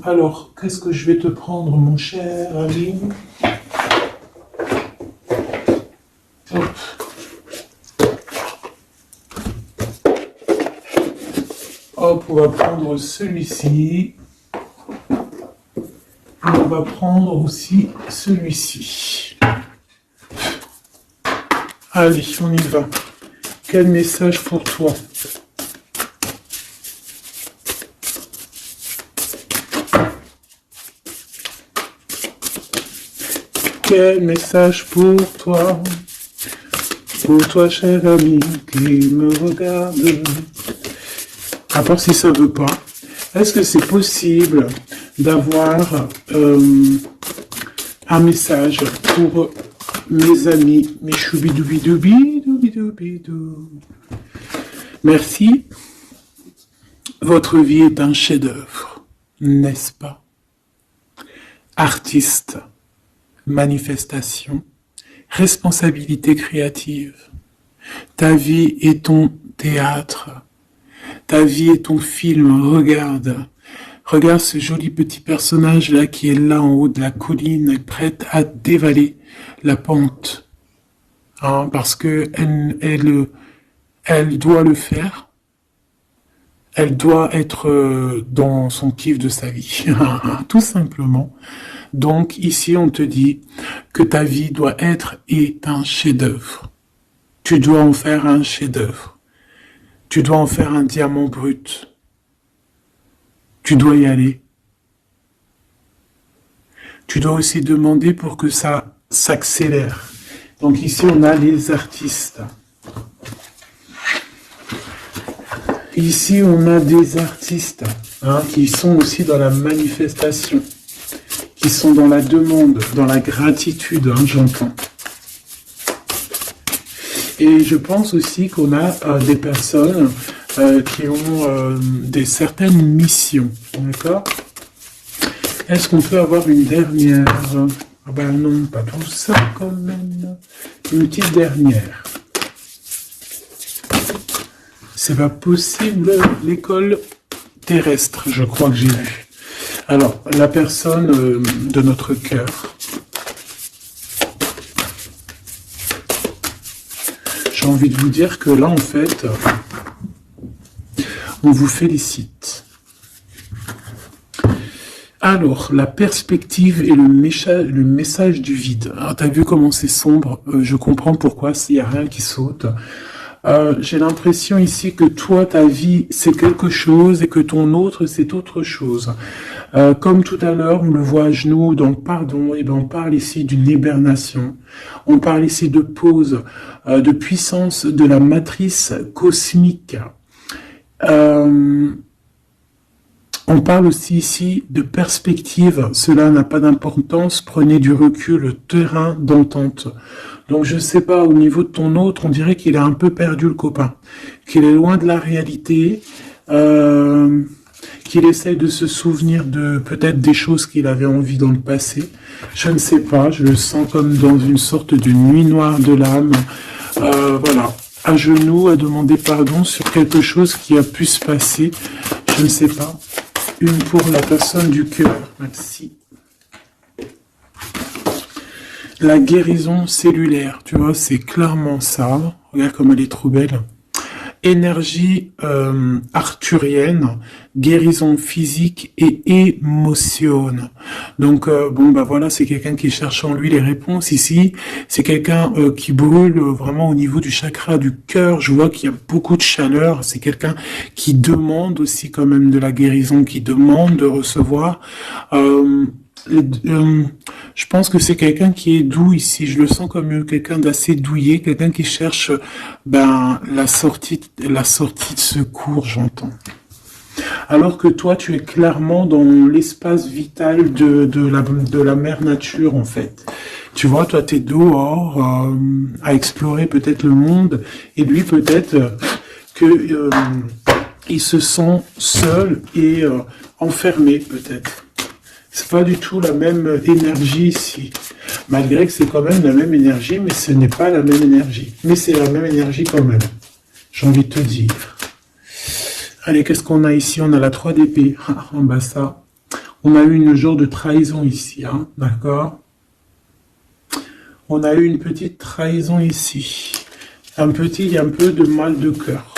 Alors, qu'est-ce que je vais te prendre, mon cher ami? Hop. Hop, on va prendre celui-ci. On va prendre aussi celui-ci. Allez, on y va. Quel message pour toi? Quel message pour toi? Pour toi, cher ami, qui me regarde. À part si ça veut pas. Est-ce que c'est possible d'avoir un message pour mes amis, mes choubidoubidoubidoubidou. Merci. Votre vie est un chef-d'œuvre, n'est-ce pas? Artiste, manifestation, responsabilité créative. Ta vie est ton théâtre. Ta vie est ton film. Regarde. Regarde ce joli petit personnage-là qui est là en haut de la colline, prête à dévaler la pente. Hein, parce que elle doit le faire. Elle doit être dans son kiff de sa vie. Tout simplement. Donc ici, on te dit que ta vie doit être un chef-d'œuvre. Tu dois en faire un chef-d'œuvre. Tu dois en faire un diamant brut. Tu dois y aller. Tu dois aussi demander pour que ça s'accélère. Donc ici, on a les artistes. Ici, on a des artistes qui sont aussi dans la manifestation, qui sont dans la demande, dans la gratitude, j'entends. Et je pense aussi qu'on a des personnes qui ont certaines missions, d'accord? Est-ce qu'on peut avoir une dernière? Ah ben non, pas tout ça quand même. Une petite dernière. C'est pas possible, l'école terrestre, je crois que j'ai vu. Alors, la personne de notre cœur. J'ai envie de vous dire que là, en fait, on vous félicite. Alors, la perspective et le message du vide. Alors, t'as vu comment c'est sombre, je comprends pourquoi, s'il n'y a rien qui saute. J'ai l'impression ici que toi, ta vie, c'est quelque chose et que ton autre, c'est autre chose. Comme tout à l'heure, on le voit à genoux, donc pardon, et ben on parle ici d'une hibernation. On parle ici de pause, de puissance de la matrice cosmique. On parle aussi ici de perspective. Cela n'a pas d'importance. Prenez du recul, terrain d'entente. Donc je sais pas, au niveau de ton autre, on dirait qu'il a un peu perdu le copain, qu'il est loin de la réalité. Qu'il essaye de se souvenir de peut-être des choses qu'il avait envie dans le passé. Je ne sais pas, je le sens comme dans une sorte de nuit noire de l'âme. Voilà, à genoux, à demander pardon sur quelque chose qui a pu se passer. Je ne sais pas. Une pour la personne du cœur. Merci. La guérison cellulaire, tu vois, c'est clairement ça. Regarde comme elle est trop belle. Énergie arthurienne, guérison physique et émotion. Donc bon bah voilà, c'est quelqu'un qui cherche en lui les réponses ici. C'est quelqu'un qui brûle vraiment au niveau du chakra du cœur. Je vois qu'il y a beaucoup de chaleur. C'est quelqu'un qui demande aussi quand même de la guérison, qui demande de recevoir. Je pense que c'est quelqu'un qui est doux ici. Je le sens comme quelqu'un d'assez douillet, quelqu'un qui cherche la sortie de secours, j'entends. Alors que toi, tu es clairement dans l'espace vital de la mère nature, en fait. Tu vois, toi, tu es dehors à explorer peut-être le monde, et lui, peut-être que il se sent seul et enfermé, peut-être. C'est pas du tout la même énergie ici. Malgré que c'est quand même la même énergie, mais ce n'est pas la même énergie. Mais c'est la même énergie quand même. J'ai envie de te dire. Allez, qu'est-ce qu'on a ici? On a la 3 d'épée. En bas ça. On a eu une genre de trahison ici, hein, d'accord? On a eu une petite trahison ici. Il y a un peu de mal de cœur.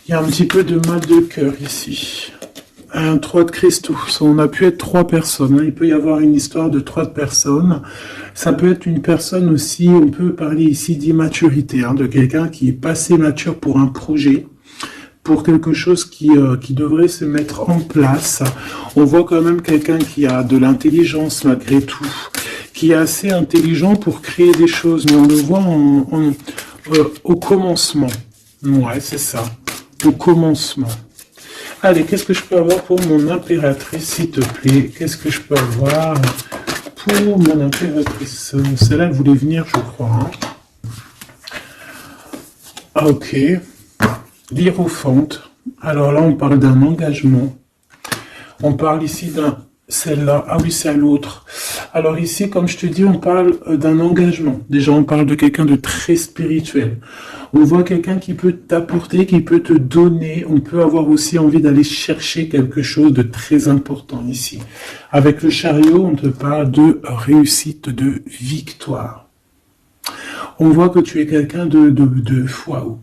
Il y a un petit peu de mal de cœur ici. Un 3 de cristaux. On a pu être 3 personnes. Hein. Il peut y avoir une histoire de 3 personnes. Ça peut être une personne aussi, on peut parler ici d'immaturité, hein, de quelqu'un qui est pas assez mature pour un projet, pour quelque chose qui devrait se mettre en place. On voit quand même quelqu'un qui a de l'intelligence malgré tout, qui est assez intelligent pour créer des choses, mais on le voit au commencement. Ouais, c'est ça. Au commencement. Allez, qu'est-ce que je peux avoir pour mon impératrice, s'il te plaît? Qu'est-ce que je peux avoir pour mon impératrice? Celle-là, elle voulait venir, je crois. Hein. Ok. L'hiérophante. Alors là, on parle d'un engagement. On parle ici d'un... Celle-là. Ah oui, c'est à l'autre. Alors ici, comme je te dis, on parle d'un engagement. Déjà, on parle de quelqu'un de très spirituel. On voit quelqu'un qui peut t'apporter, qui peut te donner. On peut avoir aussi envie d'aller chercher quelque chose de très important ici. Avec le chariot, on te parle de réussite, de victoire. On voit que tu es quelqu'un de waouh.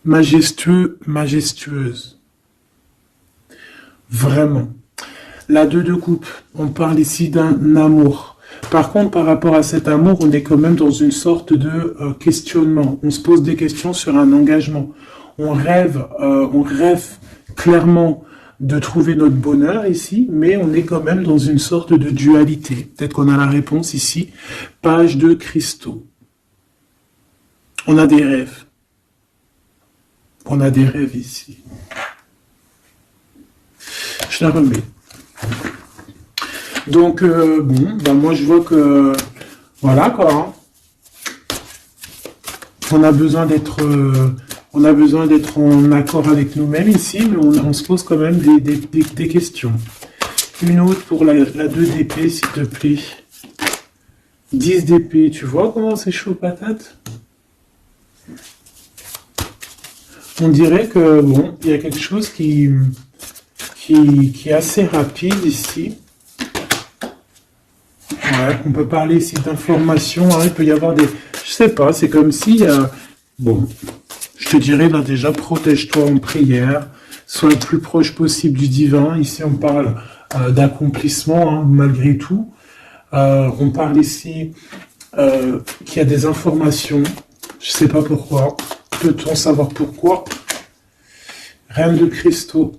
Majestueux, majestueuse. Vraiment. La 2 de coupe, on parle ici d'un amour. Par contre, par rapport à cet amour, on est quand même dans une sorte de questionnement. On se pose des questions sur un engagement. On rêve clairement de trouver notre bonheur ici, mais on est quand même dans une sorte de dualité. Peut-être qu'on a la réponse ici. Page de cristaux. On a des rêves. On a des rêves ici. Je la remets. Donc, bon, ben moi je vois que, voilà quoi, hein. On a besoin d'être en accord avec nous-mêmes ici, mais on se pose quand même des questions. Une autre pour la 2 d'épée, s'il te plaît. 10 d'épée, tu vois comment c'est chaud patate? On dirait que, bon, il y a quelque chose qui est assez rapide ici. Ouais, on peut parler ici d'informations, hein, il peut y avoir des... Je sais pas, c'est comme si... bon, je te dirais là déjà, protège-toi en prière, sois le plus proche possible du divin. Ici, on parle d'accomplissement, hein, malgré tout. On parle ici qu'il y a des informations, je sais pas pourquoi. Peut-on savoir pourquoi? Reine de cristaux,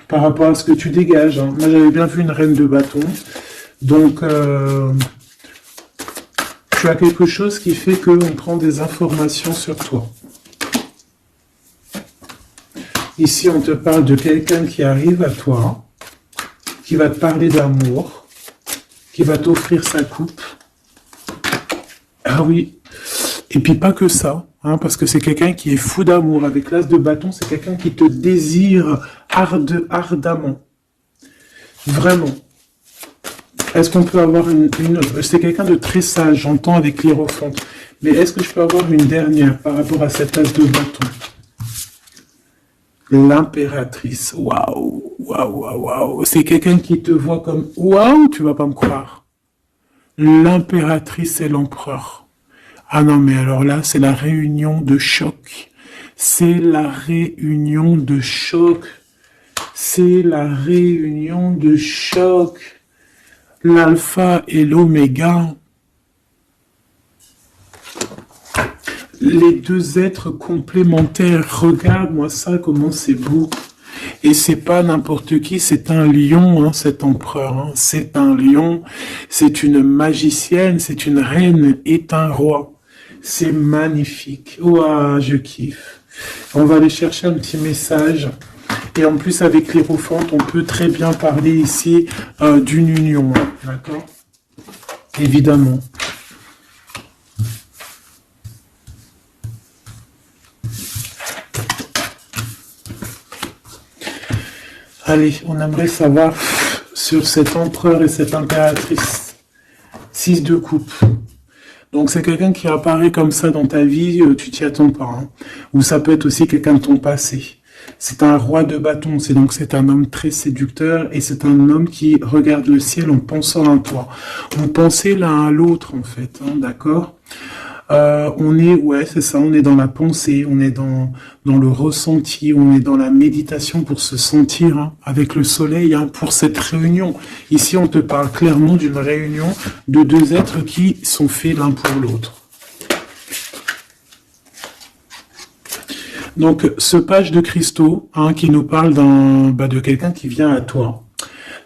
par rapport à ce que tu dégages. Hein. Moi, j'avais bien vu une reine de bâton. Donc, tu as quelque chose qui fait qu'on prend des informations sur toi. Ici, on te parle de quelqu'un qui arrive à toi, qui va te parler d'amour, qui va t'offrir sa coupe. Ah oui. Et puis pas que ça, hein, parce que c'est quelqu'un qui est fou d'amour. Avec l'as de bâton, c'est quelqu'un qui te désire ardemment. Vraiment. Est-ce qu'on peut avoir c'est quelqu'un de très sage, j'entends avec l'hiérophante. Mais est-ce que je peux avoir une dernière par rapport à cette as de bâton? L'impératrice. Waouh, waouh, waouh, waouh. C'est quelqu'un qui te voit comme waouh, tu vas pas me croire. L'impératrice et l'empereur. Ah non, mais alors là, c'est la réunion de choc. C'est la réunion de choc. C'est la réunion de choc. L'alpha et l'oméga. Les deux êtres complémentaires. Regarde-moi ça, comment c'est beau. Et c'est pas n'importe qui, c'est un lion, hein, cet empereur. Hein. C'est un lion, c'est une magicienne, c'est une reine et un roi. C'est magnifique. Ouah, je kiffe. On va aller chercher un petit message. Et en plus, avec l'hiérophante, on peut très bien parler ici d'une union. Hein, d'accord? Évidemment. Allez, on aimerait savoir sur cet empereur et cette impératrice. 6 de coupe. Donc c'est quelqu'un qui apparaît comme ça dans ta vie, tu t'y attends pas. Hein. Ou ça peut être aussi quelqu'un de ton passé. C'est un roi de bâton, c'est un homme très séducteur et c'est un homme qui regarde le ciel en pensant à toi. On pensait l'un à l'autre en fait, hein, d'accord? On est, ouais, c'est ça, on est dans la pensée, on est dans le ressenti, on est dans la méditation pour se sentir hein, avec le soleil, hein, pour cette réunion. Ici, on te parle clairement d'une réunion de deux êtres qui sont faits l'un pour l'autre. Donc, ce page de cristaux, hein, qui nous parle de quelqu'un qui vient à toi.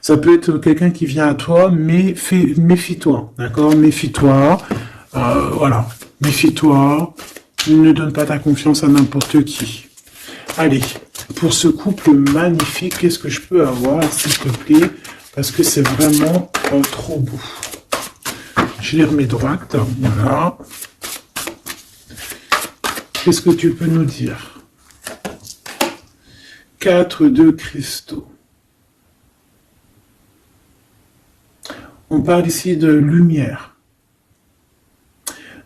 Ça peut être quelqu'un qui vient à toi, mais méfie-toi, d'accord? Méfie-toi, voilà. Méfie-toi, ne donne pas ta confiance à n'importe qui. Allez, pour ce couple magnifique, qu'est-ce que je peux avoir, s'il te plaît? Parce que c'est vraiment trop beau. Je les remets droite, voilà. Qu'est-ce que tu peux nous dire? 4 de cristaux. On parle ici de lumière.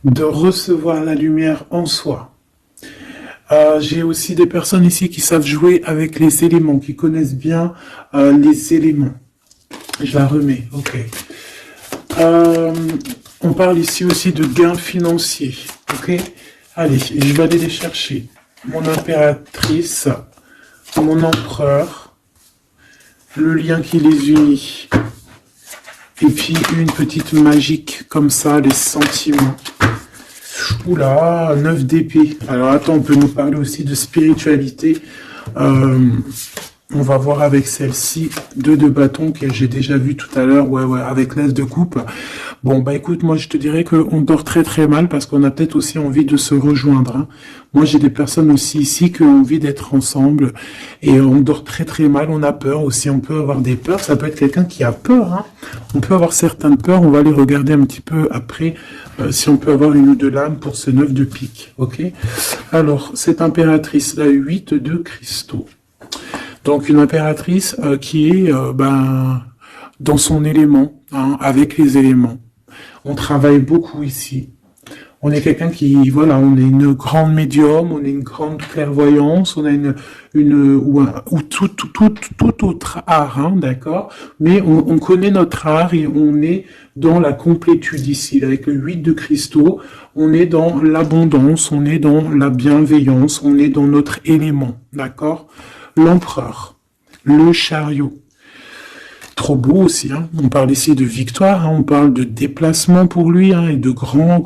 De recevoir la lumière en soi. J'ai aussi des personnes ici qui savent jouer avec les éléments, qui connaissent bien les éléments. Je la remets, ok. On parle ici aussi de gains financiers, ok. Allez, je vais aller les chercher. Mon impératrice, mon empereur, le lien qui les unit. Et puis une petite magique comme ça, les sentiments. Oula, 9 d'épée. Alors attends, on peut nous parler aussi de spiritualité. On va voir avec celle-ci, 2 de bâton que j'ai déjà vu tout à l'heure, ouais, avec l'as de coupe. Bon, bah écoute, moi je te dirais qu'on dort très très mal parce qu'on a peut-être aussi envie de se rejoindre. Hein. Moi j'ai des personnes aussi ici qui ont envie d'être ensemble et on dort très très mal, on a peur aussi, on peut avoir des peurs, ça peut être quelqu'un qui a peur. Hein. On peut avoir certaines peurs, on va les regarder un petit peu après si on peut avoir une ou deux lames pour ce 9 de pique, ok? Alors, cette impératrice, la 8 de cristaux. Donc une impératrice qui est dans son élément, hein, avec les éléments. On travaille beaucoup ici. On est quelqu'un qui, voilà, on est une grande médium, on est une grande clairvoyance, on a ou tout autre art, hein, d'accord. Mais on connaît notre art et on est dans la complétude ici. Avec le 8 de cristaux, on est dans l'abondance, on est dans la bienveillance, on est dans notre élément, d'accord. L'empereur, le chariot. Trop beau aussi, hein. On parle ici de victoire, hein. On parle de déplacement pour lui, hein, et de grand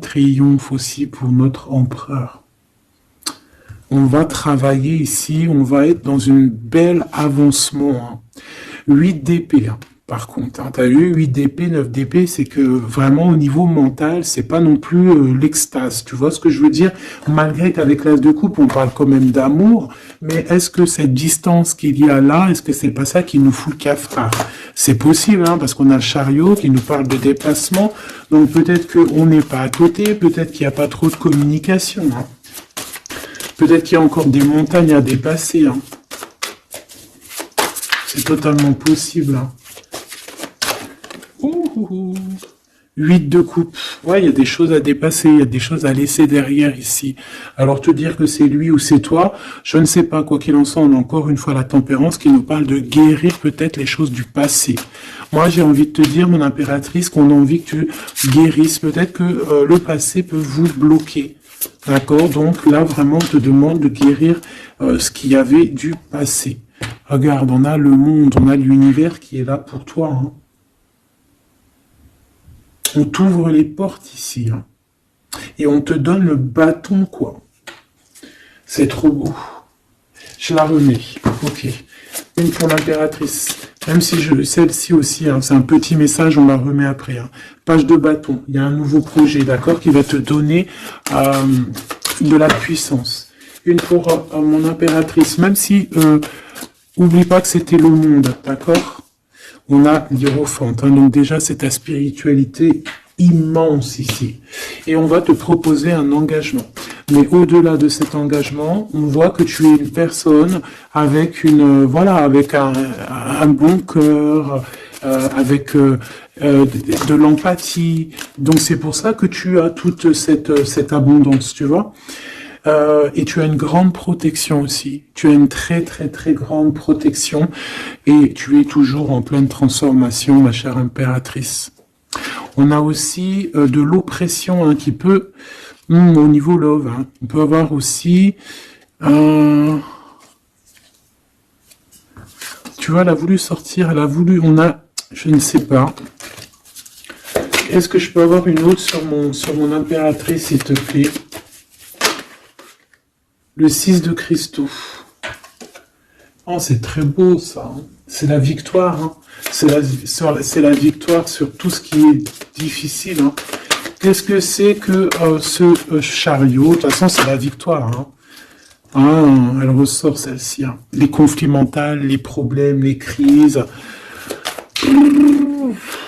triomphe aussi pour notre empereur. On va travailler ici, on va être dans une belle avancement. 8 d'épée, par contre. T'as vu, 8 d'épée, 9 d'épée, c'est que vraiment au niveau mental, c'est pas non plus l'extase. Tu vois ce que je veux dire? Malgré qu'avec l'as de coupe, on parle quand même d'amour, mais est-ce que cette distance qu'il y a là, est-ce que c'est pas ça qui nous fout le cafard? C'est possible, parce qu'on a le chariot qui nous parle de déplacement, donc peut-être qu'on n'est pas à côté, peut-être qu'il n'y a pas trop de communication. Peut-être qu'il y a encore des montagnes à dépasser. C'est totalement possible. 8 de coupe. Ouais, il y a des choses à dépasser, il y a des choses à laisser derrière ici. Alors te dire que c'est lui ou c'est toi, je ne sais pas. Quoi qu'il en soit, on a encore une fois la tempérance qui nous parle de guérir peut-être les choses du passé. Moi, j'ai envie de te dire, mon impératrice, qu'on a envie que tu guérisses. Peut-être que le passé peut vous bloquer. D'accord? Donc là, vraiment, on te demande de guérir ce qu'il y avait du passé. Regarde, on a le monde, on a l'univers qui est là pour toi. On t'ouvre les portes ici. Et on te donne le bâton, quoi. C'est trop beau. Je la remets. Ok. Une pour l'impératrice. Même si celle-ci aussi, c'est un petit message, on la remet après. Page de bâton. Il y a un nouveau projet, d'accord, qui va te donner de la puissance. Une pour mon impératrice. Même si, oublie pas que c'était le monde, d'accord? On a l'Hiérophante. Donc déjà, c'est ta spiritualité immense ici. Et on va te proposer un engagement. Mais au-delà de cet engagement, on voit que tu es une personne avec avec un bon cœur, avec de l'empathie. Donc c'est pour ça que tu as toute cette abondance, tu vois. Et tu as une grande protection aussi. Tu as une très très très grande protection et tu es toujours en pleine transformation, ma chère impératrice. On a aussi de l'oppression qui peut, au niveau love, on peut avoir aussi, tu vois, elle a voulu sortir, je ne sais pas. Est-ce que je peux avoir une autre sur mon impératrice, s'il te plaît? Le 6 de cristaux. Oh, c'est très beau, ça. C'est la victoire. C'est la victoire sur tout ce qui est difficile. Qu'est-ce que c'est que ce chariot? De toute façon, c'est la victoire. Elle ressort, celle-ci. Les conflits mentaux, les problèmes, les crises.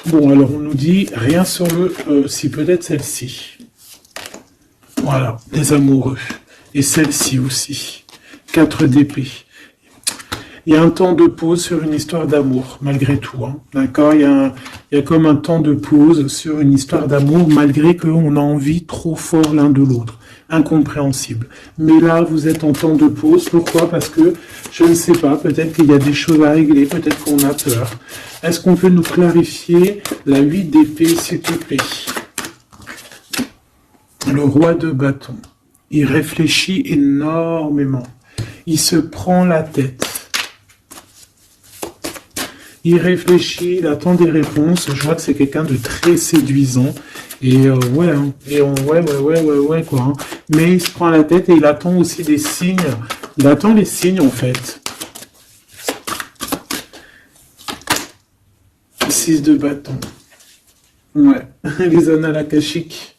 Bon, alors on nous dit rien sur si peut-être celle-ci. Voilà, les amoureux. Et celle-ci aussi. 4 d'épée. Il y a un temps de pause sur une histoire d'amour, malgré tout. D'accord? Il y a comme un temps de pause sur une histoire d'amour, malgré qu'on a envie trop fort l'un de l'autre. Incompréhensible. Mais là, vous êtes en temps de pause. Pourquoi? Parce que, je ne sais pas, peut-être qu'il y a des choses à régler, peut-être qu'on a peur. Est-ce qu'on peut nous clarifier la 8 d'épée, s'il te plaît? Le roi de bâton. Il réfléchit énormément. Il se prend la tête. Il réfléchit, il attend des réponses. Je vois que c'est quelqu'un de très séduisant. Et ouais, quoi. Mais il se prend la tête et il attend aussi des signes. Il attend les signes, en fait. 6 de bâton. Ouais, les annales akashiques.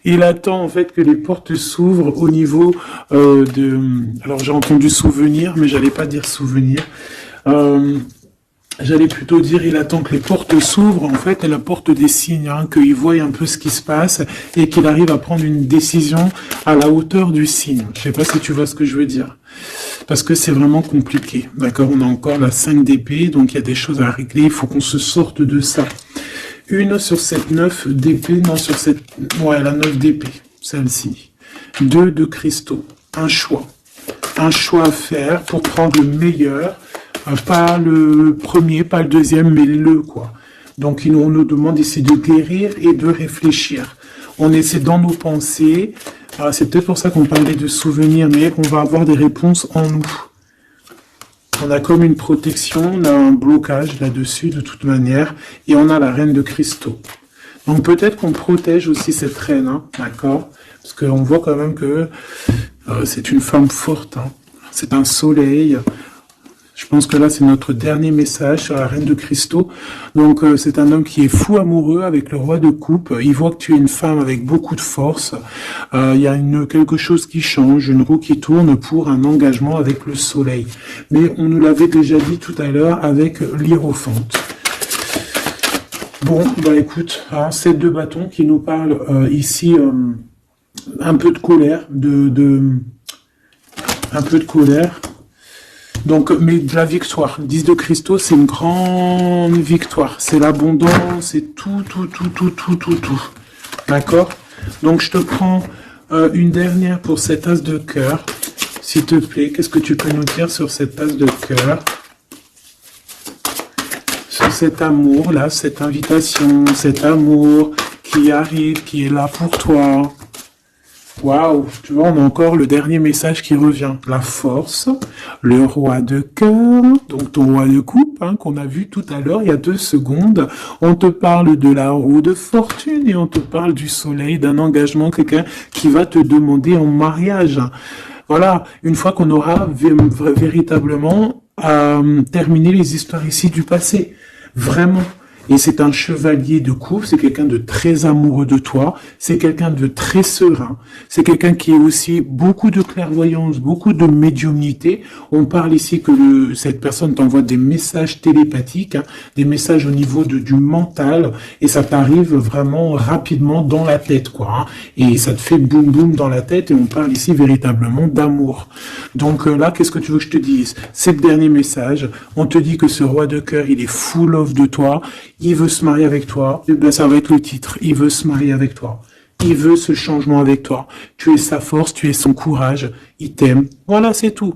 Il attend en fait que les portes s'ouvrent au niveau Alors j'ai entendu souvenir, mais j'allais pas dire souvenir. J'allais plutôt dire il attend que les portes s'ouvrent. En fait, elle apporte des signes, qu'il voie un peu ce qui se passe et qu'il arrive à prendre une décision à la hauteur du signe. Je sais pas si tu vois ce que je veux dire. Parce que c'est vraiment compliqué. D'accord, on a encore la 5 d'épée, donc il y a des choses à régler. Il faut qu'on se sorte de ça. Une sur cette 9 d'épée, non, sur cette... Ouais, la 9 d'épée, celle-ci. 2 de cristaux. Un choix. Un choix à faire pour prendre le meilleur. Pas le premier, pas le deuxième, mais quoi. Donc, on nous demande ici de guérir et de réfléchir. On essaie dans nos pensées. C'est peut-être pour ça qu'on parlait de souvenirs, mais on va avoir des réponses en nous. On a comme une protection, on a un blocage là-dessus de toute manière, et on a la reine de cristaux. Donc peut-être qu'on protège aussi cette reine, d'accord? Parce qu'on voit quand même que C'est une femme forte, hein. C'est un soleil. Je pense que là, c'est notre dernier message sur la reine de cristaux. Donc, c'est un homme qui est fou amoureux avec le roi de coupe. Il voit que tu es une femme avec beaucoup de force. Il y a quelque chose qui change, une roue qui tourne pour un engagement avec le soleil. Mais on nous l'avait déjà dit tout à l'heure avec l'hiérophante. Bon, bah écoute, hein, 7 de bâton qui nous parle ici un peu de colère, un peu de colère. Donc, mais de la victoire. 10 de cristaux, c'est une grande victoire. C'est l'abondance, c'est tout. D'accord? Donc, je te prends une dernière pour cet as de cœur. S'il te plaît, qu'est-ce que tu peux nous dire sur cet as de cœur? Sur cet amour, là, cette invitation, cet amour qui arrive, qui est là pour toi. Waouh, tu vois, on a encore le dernier message qui revient. La force, le roi de cœur, donc ton roi de coupe, hein, qu'on a vu tout à l'heure, il y a 2 secondes. On te parle de la roue de fortune et on te parle du soleil, d'un engagement, quelqu'un qui va te demander en mariage. Voilà, une fois qu'on aura véritablement terminé les histoires ici du passé. Vraiment. Et c'est un chevalier de coupe, c'est quelqu'un de très amoureux de toi, c'est quelqu'un de très serein, c'est quelqu'un qui a aussi beaucoup de clairvoyance, beaucoup de médiumnité. On parle ici que cette personne t'envoie des messages télépathiques, hein, des messages au niveau du mental, et ça t'arrive vraiment rapidement dans la tête, quoi. Hein, et ça te fait boum boum dans la tête, et on parle ici véritablement d'amour. Donc là, qu'est-ce que tu veux que je te dise? C'est le dernier message. On te dit que ce roi de cœur, il est full of de toi. Il veut se marier avec toi, et bien ça va être le titre, il veut se marier avec toi. Il veut ce changement avec toi. Tu es sa force, tu es son courage, il t'aime. Voilà, c'est tout.